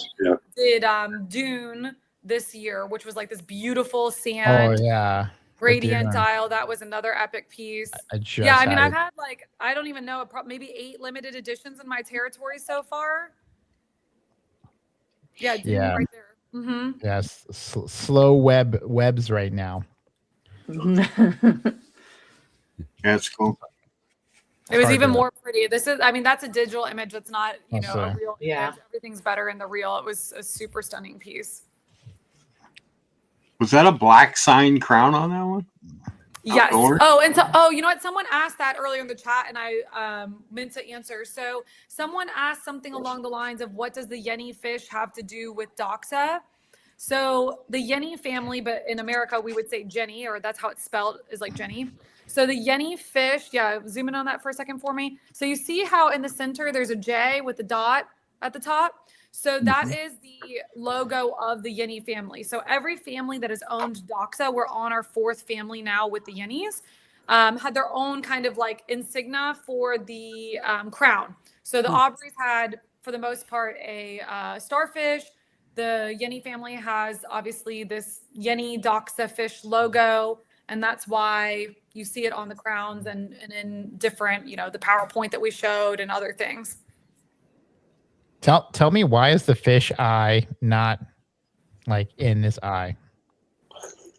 did Dune this year, which was like this beautiful sand.
Oh yeah.
Gradient dial. That was another epic piece. I mean, I've had like, I don't even know, maybe 8 limited editions in my territory so far. Yeah, Doom
Yeah.
right there. Mm-hmm.
Yes, slow webs right now.
That's cool.
It was
Hard
even
to-
more pretty. This is, I mean, that's a digital image. That's not, you know, a
Also.
real
Yeah.
image. Everything's better in the real. It was a super stunning piece.
Was that a black sign crown on that one?
Yes.
Adorn?
Oh, and so, oh, you know what? Someone asked that earlier in the chat, and I meant to answer. So, someone asked something along the lines of, "What does the Yeni fish have to do with Doxa?" So, the Yeni family, but in America we would say Jenny, or that's how it's spelled, is like Jenny. So, the Yeni fish, yeah, zoom in on that for a second for me. So, you see how in the center there's a J with the dot at the top. So that is the logo of the Yeni family. So every family that has owned Doxa, we're on our 4th family now with the Yenis, had their own kind of like insignia for the crown. So the Aubreys had, for the most part, a starfish. The Yeni family has obviously this Yeni Doxa fish logo, and that's why you see it on the crowns and in different, you know, the PowerPoint that we showed and other things.
Tell me, why is the fish eye not like in this eye?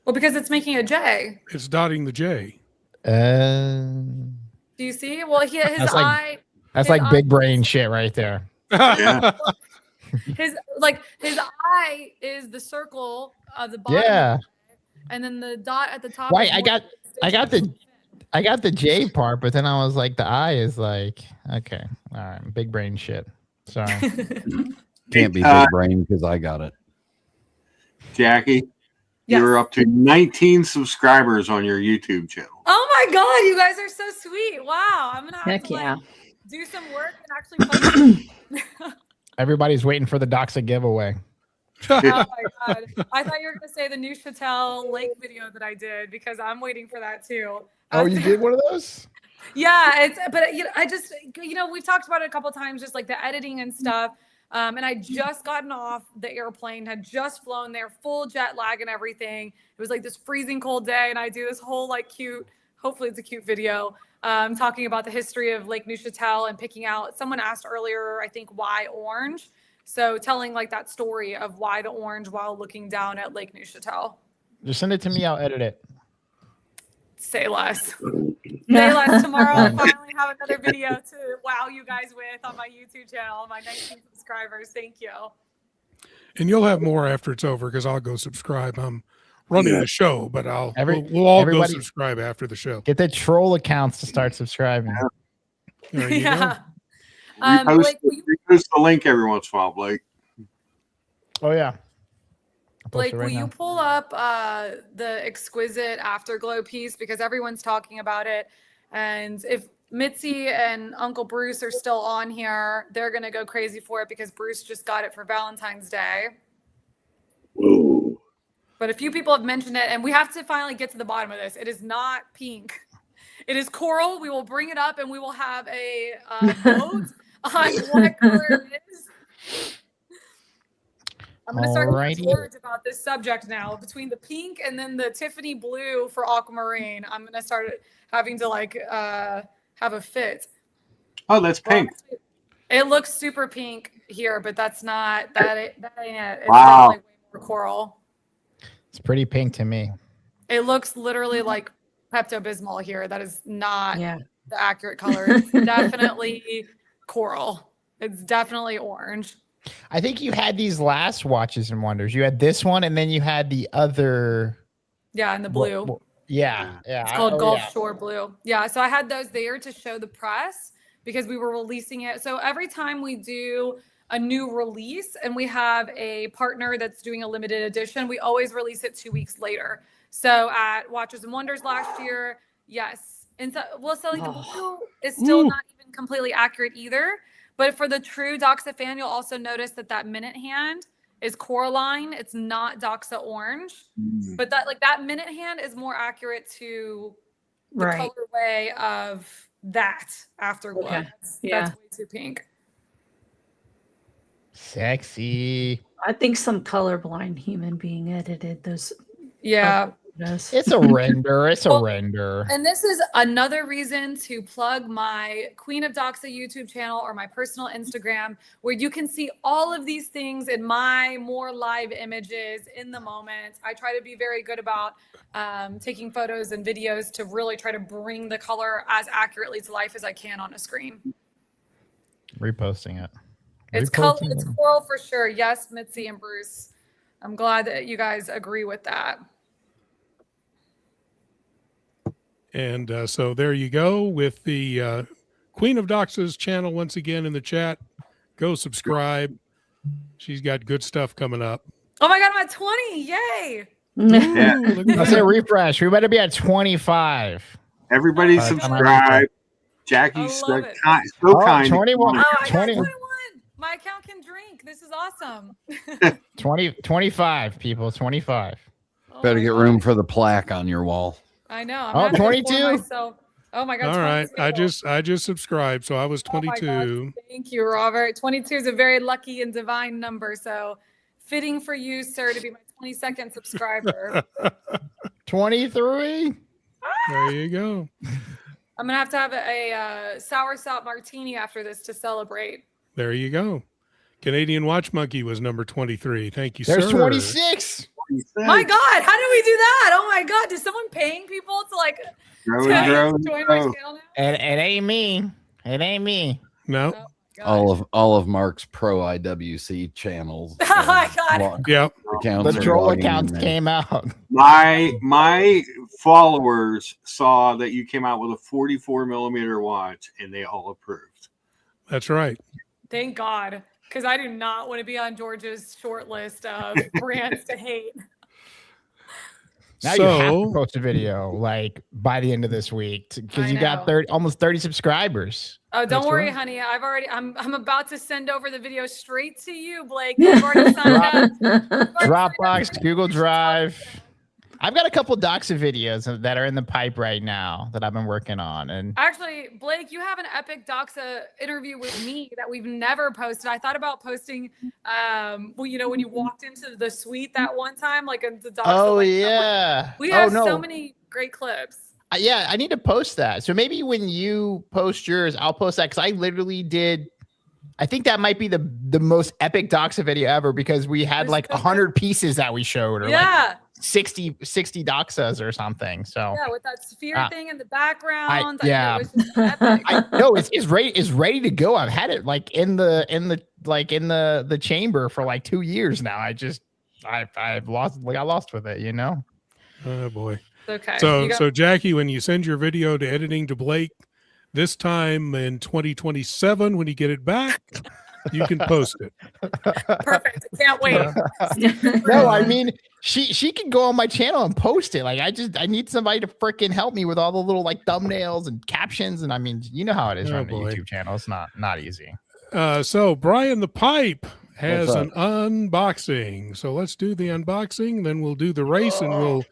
Well, because it's making a J.
It's dotting the J.
Do you see? Well, his
That's like-
eye.
That's
his
like
eye-
big brain shit right there.
Yeah.
His eye is the circle of the bottom.
Yeah.
And then the dot at the top.
Right,
is
I
more
got the J part, but then I was like, the eye is like, okay, all right, big brain shit. Sorry.
Can't be big brain because I got it.
Jackie,
Yes.
you're up to 19 subscribers on your YouTube channel.
Oh my God, you guys are so sweet. Wow. I'm going to have
Heck
to
yeah.
like, do some work and actually post.
Everybody's waiting for the Doxa giveaway.
Oh my God. I thought you were going to say the New Chatel Lake video that I did, because I'm waiting for that too.
Oh, you did one of those?
Yeah, but you know, I just, you know, we've talked about it a couple of times, just like the editing and stuff. And I just gotten off the airplane, had just flown there, full jet lag and everything. It was like this freezing cold day, and I do this whole like cute, hopefully it's a cute video, talking about the history of Lake Neuchatel and picking out. Someone asked earlier, I think, why orange. So telling like that story of why the orange while looking down at Lake Neuchatel.
Just send it to me. I'll edit it.
Say less. Say less. Tomorrow I'll finally have another video to wow you guys with on my YouTube channel, my 19 subscribers. Thank you.
And you'll have more after it's over, because I'll go subscribe. I'm running
Yeah.
the show, but we'll all go
everybody-
subscribe after the show.
Get the troll accounts to start subscribing.
There you
Yeah.
go.
Blake, will you,
Repost the link every once in a while, Blake.
Oh yeah. I'll post
Blake,
it
will
right
you
now.
pull up the exquisite afterglow piece, because everyone's talking about it, and if Mitzi and Uncle Bruce are still on here, they're gonna go crazy for it because Bruce just got it for Valentine's Day.
Whoa.
But a few people have mentioned it, and we have to finally get to the bottom of this. It is not pink. It is coral. We will bring it up, and we will have a vote on what color it is. I'm going to start
Alrighty.
getting words about this subject now. Between the pink and then the Tiffany blue for aquamarine, I'm going to start having to like have a fit.
Oh, that's pink.
It looks super pink here, but that's not, that ain't it. It's
Wow.
definitely way more coral.
It's pretty pink to me.
It looks literally like Pepto-Bismol here. That is not
Yeah.
the accurate color. It's definitely coral. It's definitely orange.
I think you had these last Watches and Wonders. You had this one, and then you had the other.
Yeah, and the blue.
Yeah.
It's called
Oh,
Gulf
yeah.
Shore Blue. Yeah, so I had those there to show the press because we were releasing it. So every time we do a new release and we have a partner that's doing a limited edition, we always release it 2 weeks later. So at Watches and Wonders last year, yes. And so, well, so like the blue is still not even completely accurate either. But for the true Doxa fan, you'll also notice that that minute hand is Coraline. It's not Doxa orange. But that minute hand is more accurate to the
Right.
colorway of that afterglow.
Okay.
That's way too pink.
Sexy.
I think some colorblind human being edited those.
Yeah.
Yes.
It's a render. It's a
Well,
render.
And this is another reason to plug my Queen of Doxa YouTube channel or my personal Instagram, where you can see all of these things in my more live images in the moment. I try to be very good about taking photos and videos to really try to bring the color as accurately to life as I can on a screen.
Reposting it.
It's coral for sure. Yes, Mitzi and Bruce. I'm glad that you guys agree with that.
And so there you go with the Queen of Doxa's channel once again in the chat. Go subscribe. She's got good stuff coming up.
Oh my God, I'm at 20. Yay.
Yeah.
Ooh, look at
Let's
that.
say refresh. We better be at 25.
Everybody
Oh,
subscribe.
I
Jackie's
love
so
it.
kind. So kind.
21.
Oh, I got
20.
21. My account can drink. This is awesome.
25 people. 25.
Oh
Better
my
get
God.
room for the plaque on your wall.
I know. I'm
Oh,
having to
22.
pour myself. Oh my God.
All right.
22.
I just subscribed, so I was
Oh my
22.
God. Thank you, Robert. 22 is a very lucky and divine number. So fitting for you, sir, to be my 22nd subscriber.
23.
There you go.
I'm going to have a sour salt martini after this to celebrate.
There you go. Canadian Watch Monkey was number 23. Thank you,
There's
sir.
26.
My God, how did we do that? Oh my God, is someone paying people to like
Grow
to
and grow.
join my channel now?
It ain't me. It ain't me.
No.
Oh my gosh.
All of Mark's pro IWC channels.
Oh my God.
Yep.
Accounts
The
are
troll
logging in
accounts
there.
came out.
My followers saw that you came out with a 44 millimeter watch, and they all approved.
That's right.
Thank God, because I do not want to be on George's short list of brands to hate.
Now you have to
So
post a video like by the end of this week because
I
you got
know.
almost 30 subscribers.
Oh, don't
That's
worry,
right.
honey. I'm about to send over the video straight to you, Blake. You've already signed up. You've already signed up for
Dropbox,
the
Google
video.
Drive. I've got a couple Doxa videos that are in the pipe right now that I've been working on. And
Actually, Blake, you have an epic Doxa interview with me that we've never posted. I thought about posting, well, you know, when you walked into the suite that one time, like in the Doxa.
oh
like,
yeah,
we have
no.
so many great clips.
Yeah, I need to post that. So maybe when you post yours, I'll post that because I literally did. I think that might be the most epic Doxa video ever because we had
It's
like
so good.
100 pieces that we showed, or like
Yeah,
60 Doxas or something. So
yeah, with that sphere thing in the background.
yeah.
it was just epic.
no, it's ready to go. I've had it like in the chamber for like 2 years now. I've lost got lost with it, you know.
Oh boy.
It's okay.
So Jackie, when you send your video to editing to Blake, this time in 2027, when you get it back, you can post it.
Perfect. I can't wait.
No, I mean she can go on my channel and post it. Like I need somebody to freaking help me with all the little like thumbnails and captions. And I mean, you know how it is
Oh,
running a
boy.
YouTube channel. It's not easy.
So Brian the Pipe has
What's
an unboxing. So let's do the unboxing, then we'll do the race and we'll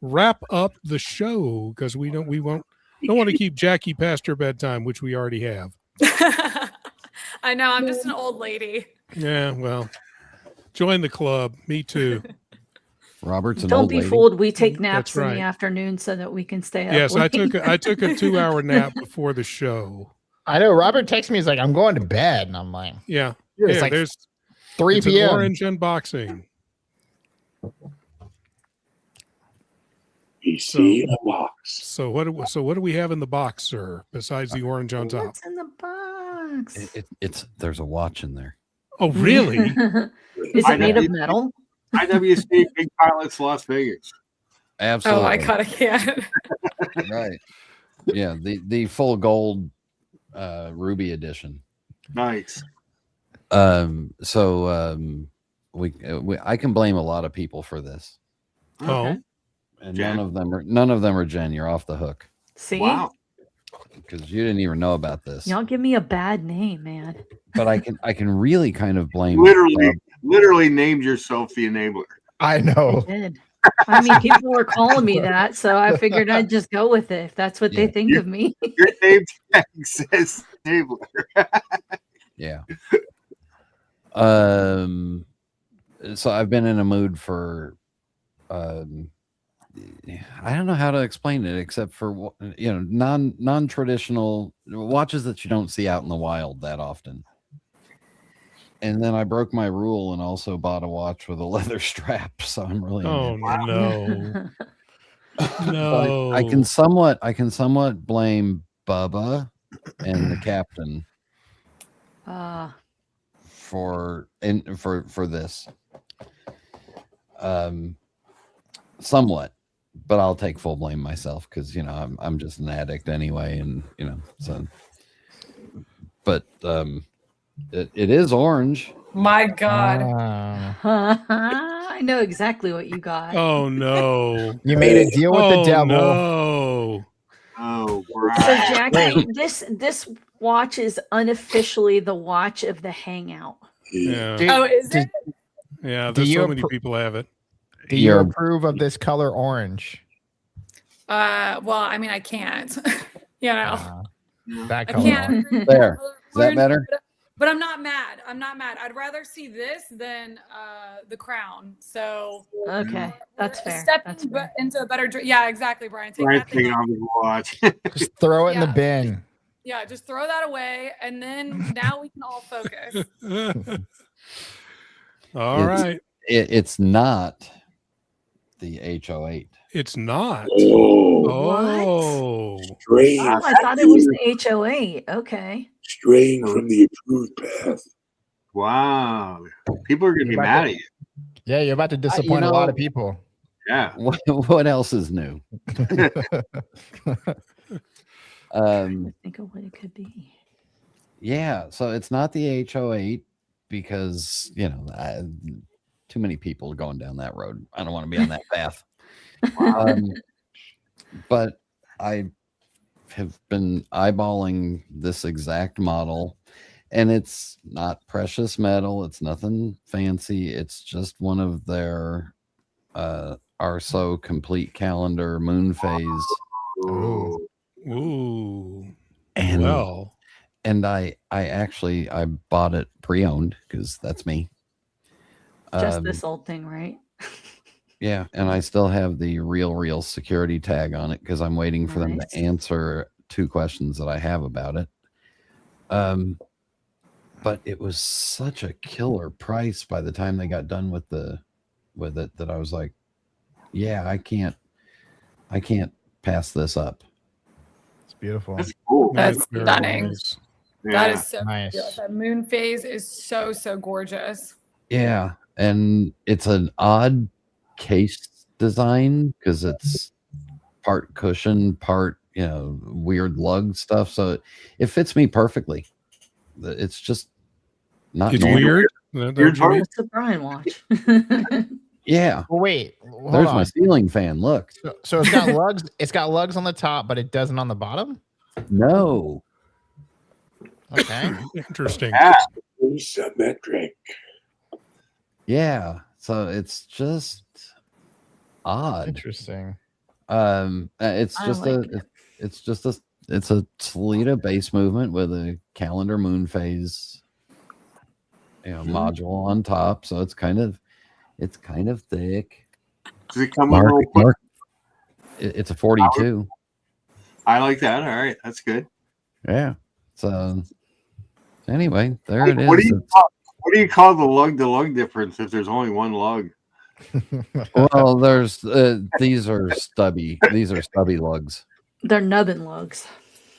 wrap up the show because we don't want to keep Jackie past her bedtime, which we already have.
I know. I'm just an old lady.
Yeah, well, join the club. Me too.
Robert's an
Don't
old
be
lady.
fooled. We take naps
That's
in
right.
the afternoon so that we can stay up.
Yes, I
late.
took a 2-hour nap before the show.
I know Robert texts me, he's like, I'm going to bed. And I'm like,
Yeah,
it's
yeah.
like
There's
3
it's an
p.m.
orange unboxing.
You see a box.
So what do we have in the box, sir? Besides the orange on top?
What's in the box?
It's there's a watch in there.
Oh, really?
Is it made of metal?
IWC Big Pilots Las Vegas.
Absolutely.
Oh, I gotta can't.
Right. Yeah, the full gold ruby edition.
Nice.
We I can blame a lot of people for this.
Oh,
And
Jen?
none of them are Jen. You're off the hook
See?
Wow.
because you didn't even know about this.
Y'all give me a bad name, man.
But I can really kind of blame
Literally named yourself the enabler.
I know.
I did. I mean, people were calling me that, so I figured I'd just go with it if that's what they
Yeah.
think of me.
Your name tag says enabler.
Yeah. So I've been in a mood for I don't know how to explain it except for non-traditional watches that you don't see out in the wild that often. And then I broke my rule and also bought a watch with a leather strap, so I'm really
Oh no. No.
I can somewhat blame Bubba and the captain for this. Somewhat, but I'll take full blame myself because I'm just an addict anyway, and so. But it is orange.
My God.
I know exactly what you got.
Oh no.
You made a deal with the devil.
No.
Oh,
So
right.
Jackie, this watch is unofficially the watch of the hangout.
Yeah.
Dude,
Oh, is it?
Yeah,
Do
there's
you
so many people have it.
do you approve of this color orange?
Well, I mean, I can't. That
That
I
color
can't.
orange.
approve
There.
of color
Is that
orange,
better?
But I'm not mad. I'm not mad. I'd rather see this than the crown. So
Okay, that's
we're
fair.
stepping
That's fair.
into a better. Yeah, exactly, Brian. Take
Brian
that thing
taking
off.
off his watch.
Just throw it in the
Yeah.
bin.
Yeah, just throw that away, and then now we can all focus.
All right.
It's not the H08.
It's not.
Oh,
Oh.
straying,
Oh, I thought it was the HO8. Okay.
straying from the approved path.
Wow. People are going to be mad at you.
Yeah, you're about to disappoint a lot of
know-
people.
Yeah.
What else is new?
Think of what it could be.
Yeah, so it's not the H08 because too many people are going down that road. I don't want to be on that path. But I have been eyeballing this exact model, and it's not precious metal. It's nothing fancy. It's just one of their Arso complete calendar moon phase.
Ooh.
Ooh.
And
Well.
and I bought it pre-owned because that's me.
Just this old thing, right?
Yeah, and I still have the real security tag on it because I'm waiting for them
Nice.
to answer 2 questions that I have about it. But it was such a killer price by the time they got done with it that I was like, yeah, I can't pass this up.
It's beautiful.
That's cool.
That's
very
stunning.
nice.
That
Yeah.
is so
Nice.
gorgeous. That moon phase is so gorgeous.
Yeah, and it's an odd case design because it's part cushion, part weird lug stuff. So it fits me perfectly. It's just not
It's
normal.
weird.
Weird part.
It's a Brian watch.
Yeah,
Well, wait. Hold
there's
on.
my ceiling fan. Look,
So it's got lugs. It's got lugs on the top, but it doesn't on the bottom.
no,
Okay.
Interesting.
Yeah.
Symmetric.
yeah. So it's just odd.
Interesting.
It's
I
just
like it.
it's a Toledo base movement with a calendar moon phase, module on top. So it's kind of thick.
Does it come with a little
Mark, it's a 42.
I like that. All right. That's good.
Yeah. So anyway, there it is.
What do you call the lug difference if there's only one lug?
Well, there's these are stubby. These are stubby lugs.
They're nubbin lugs.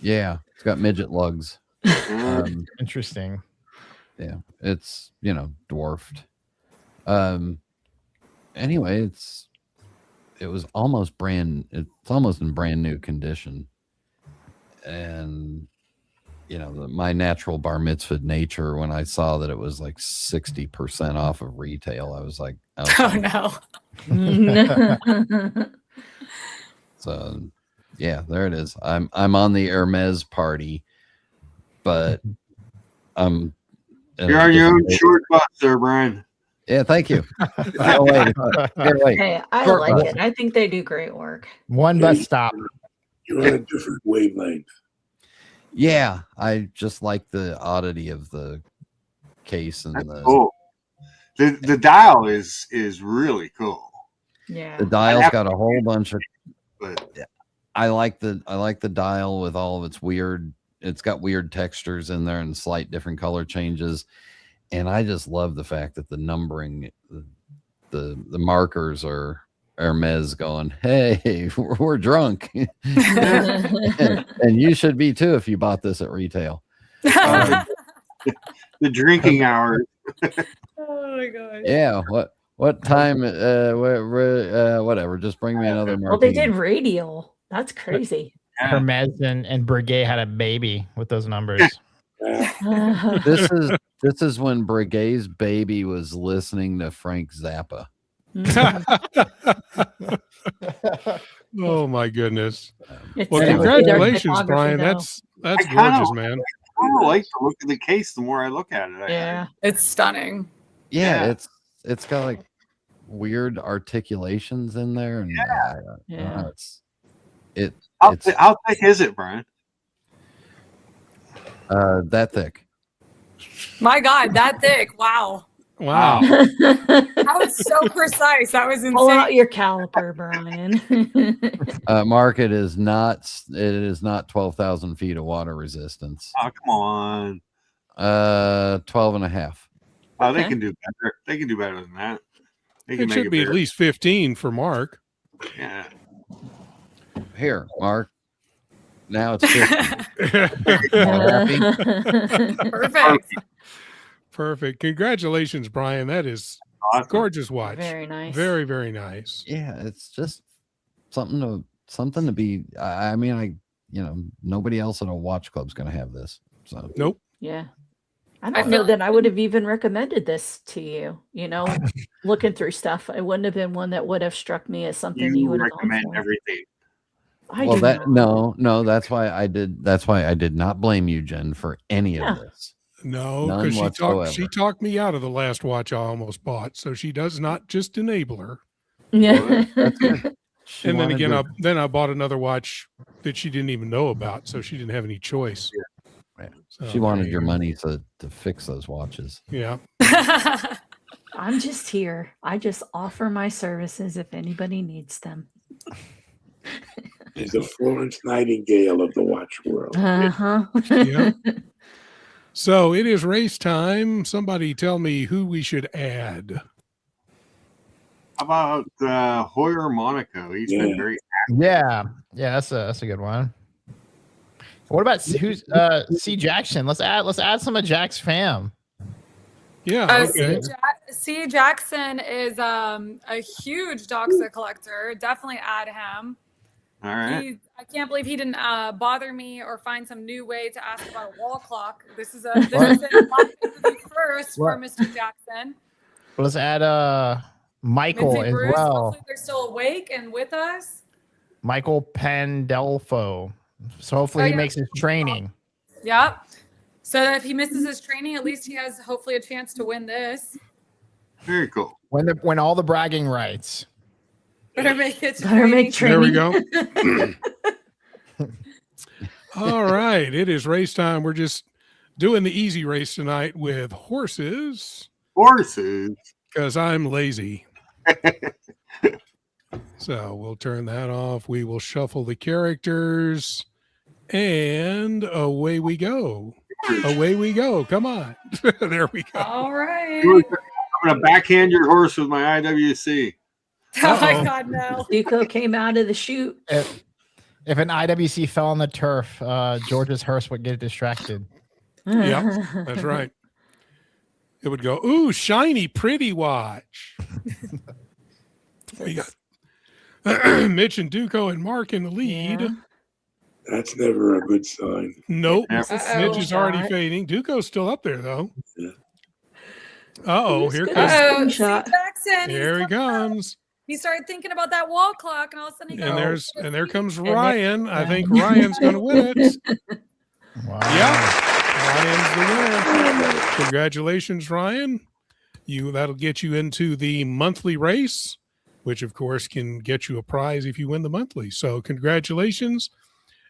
Yeah, it's got midget lugs.
Interesting.
Yeah, it's dwarfed. Anyway, it was almost it's almost in brand new condition, and my natural bar mitzvah nature, when I saw that it was like 60% off of retail, I was like,
Oh no.
So yeah, there it is. I'm on the Hermes party, but I'm
You're on your own short bus, sir, Brian.
Yeah, thank you. Wait.
Hey, I
Short
like
bus.
it. I think they do great work.
One bus stop.
You're on a different wavelength.
Yeah, I just like the oddity of the case and
That's
the
cool. The dial is really cool.
Yeah.
The dial's
have
got a
to
whole bunch of.
But
I like the dial with all of its weird. It's got weird textures in there and slight different color changes, and I just love the fact that the numbering, the markers are Hermes going, hey, we're drunk, and you should be too if you bought this at retail.
the drinking hours.
Oh my gosh.
Yeah, what time? Whatever. Just bring me another martini.
Well, they did radial. That's crazy.
Yeah.
Hermes and Piguet had a baby with those numbers.
This is when Breguet's baby was listening to Frank Zappa.
Oh my goodness.
It's
Well,
their
congratulations,
typography,
Brian.
though.
That's
I kinda
gorgeous, man.
I kind of like the look of the case the more I look at it.
Yeah.
It's stunning.
Yeah,
Yeah.
it's got like weird articulations in there, and
Yeah.
How thick is it, Brian?
that thick.
My God, that thick. Wow.
Wow.
That was so precise. That was
Pull out
insane.
your caliper, Brian.
Mark, it is not 12,000 feet of water resistance.
Oh, come on.
12 and a half.
Oh, they
Okay.
can do better. They can do better than that. They can
It
make
should be
bigger.
at least 15 for Mark.
Yeah.
Here, Mark. Now it's 50.
Perfect.
Perfect. Congratulations, Brian. That is
Awesome.
gorgeous watch.
Very nice.
Very, very nice.
Yeah, it's just something to be. I mean, nobody else at a watch club's going to have this. So
Nope.
Yeah. I
I
don't
feel
know
like-
that I would have even recommended this to you. Looking through stuff, it wouldn't have been one that would have struck me as something you
You
would have gone
recommend
for.
everything.
I
well,
do
that
not.
no, that's why I did. That's why I did not blame you, Jen, for any
Yeah.
of this.
No,
None
because she
whatsoever.
talked me out of the last watch I almost bought. So she does not just enable her.
Yeah.
She
And then
wanted
again,
to-
I bought another watch that she didn't even know about, so she didn't have any choice.
Yeah.
So,
she wanted your
yeah.
money to fix those watches.
Yeah.
I'm just here. I just offer my services if anybody needs them.
Is the Florence Nightingale of the watch world.
Uh-huh.
Yeah. So it is race time. Somebody tell me who we should add.
How about Hoyer Monaco? He's
Yeah.
been very
Yeah, that's a good one. What about who's C Jackson? Let's add some of Jack's fam.
Yeah. Okay.
C. Jackson is a huge Doxa collector. Definitely add him.
all right.
I can't believe he didn't bother me or find some new way to ask about a wall clock. This is a first for
What?
Mr. Jackson.
Let's add Michael
Mincy
as
Bruce,
well.
hopefully they're still awake and with us.
Michael Pandelfo. So hopefully
Oh,
he
yeah.
makes his training.
Yep. So if he misses his training, at least he has hopefully a chance to win this.
Very cool.
When all the bragging rights.
Better make it. To
Better make
training.
There we
training.
go. All right. It is race time. We're just doing the easy race tonight with horses
Horses.
because I'm lazy. So we'll turn that off. We will shuffle the characters and away we go. Away we go. Come on. There we go.
All right.
I'm gonna backhand your horse with my IWC.
Oh my
Uh-oh.
God, no.
Duco came out of the chute.
If an IWC fell on the turf, George's hearse would get distracted.
Yep. That's right. It would go, ooh, shiny, pretty watch. We got Mitch and Duco and Mark in the lead.
Yeah.
That's never a good sign.
Nope.
Yeah.
Uh-oh.
Mitch is already
Shot.
fading. Duco's still up there, though.
Yeah.
Uh-oh,
Who's
here
good?
comes.
Uh-oh, C.
Screenshot.
Jackson.
Here he comes.
He started thinking about that wall clock, and all of a sudden he
And
goes,
there comes
there-
Ryan. I think Ryan's going to win it.
Wow.
Yeah. Ryan's the winner. Congratulations, Ryan. That'll get you into the monthly race, which of course can get you a prize if you win the monthly. So congratulations.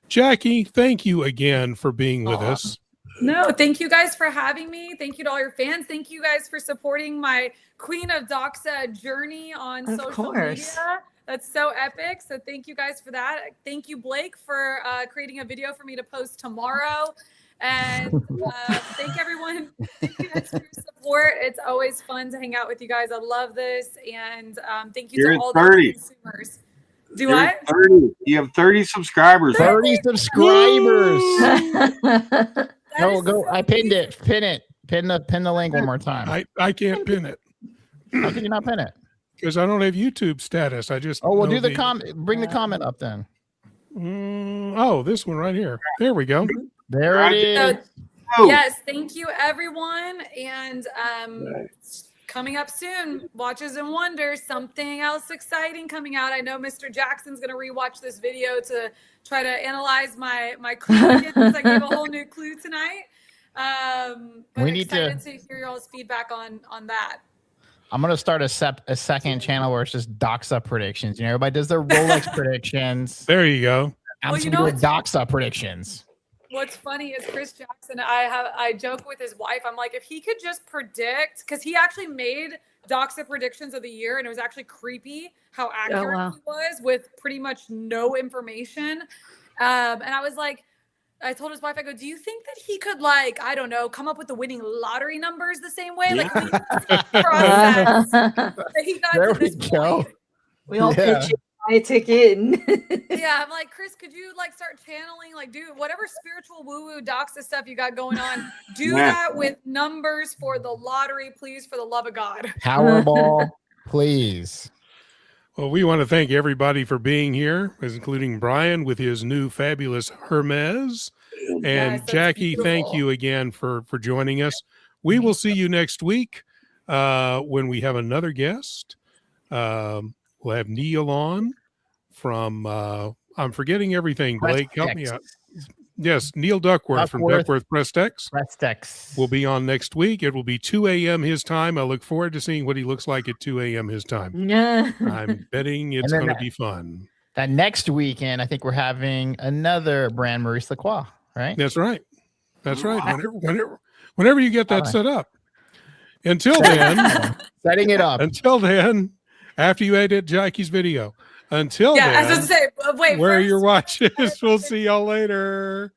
Jackie, thank you again for being with us.
No, thank you guys for having me. Thank you to all your fans. Thank you guys for supporting my Queen of Doxa journey on
Of
social
course.
media. That's so epic. So thank you guys for that. Thank you, Blake, for creating a video for me to post tomorrow. And thank everyone. Thank you guys for your support. It's always fun to hang out with you guys. I love this. And thank you
You're
to all
30.
the consumers. Do
You're
what?
30. You have 30 subscribers.
30 subscribers.
That is
Go.
so
I pinned
amazing.
it. Pin it. Pin the link one more time.
I can't pin it
How can you not pin it?
because I don't have YouTube status. I just
Oh, we'll
know
do the comment. Bring the comment up then.
Oh, this one right here. There we go.
There it is.
So,
Oh,
yes, thank you everyone. And coming up soon, Watches and Wonders, something else exciting coming out. I know Mr. Jackson's going to rewatch this video to try to analyze my clue again, because I gave a whole new clue tonight. But
We need
excited to hear y'all's feedback on that.
I'm gonna start a second channel where it's just Doxa predictions. You know, everybody does their Rolex predictions.
There you go.
I'm
Well,
just
you
gonna
know
do Doxa predictions.
What's funny is Chris Jackson, I joke with his wife. I'm like, if he could just predict, because he actually made Doxa predictions of the year, and it was actually creepy how accurate
wow.
he was with pretty much no information. And I was like, I told his wife, I go, do you think that he could, like, I don't know, come up with the winning lottery numbers the same way? Like, we process that he got
There
to
we
this
go.
point.
We all
Yeah.
pitch it, buy a ticket.
Yeah, I'm like, Chris, could you like start channeling, like, do whatever spiritual woo-woo Doxa stuff you got going on, do
Yeah.
that with numbers for the lottery, please, for the love of God.
Powerball, please.
Well, we want to thank everybody for being here, including Brian with his new fabulous Hermes. And
Yes, that's
Jackie, thank
beautiful.
you again for joining us. We will see you next week when we have another guest. We'll have Neil on from, I'm forgetting everything, Blake. Help me out. Yes, Neil Duckworth from Duckworth Prestex will be on next week. It will be 2 a.m. his time. I look forward to seeing what he looks like at 2 a.m. his time.
Yeah.
I'm betting it's
then
going to
that-
be fun.
That next weekend, I think we're having another brand Maurice Lacroix, right?
That's right. That's right. Whenever you get that set up. Until then,
Setting it up.
until then, after you edit Jackie's video, until
Yeah,
then,
as I say, wait,
wear
first,
your watches. We'll see y'all later.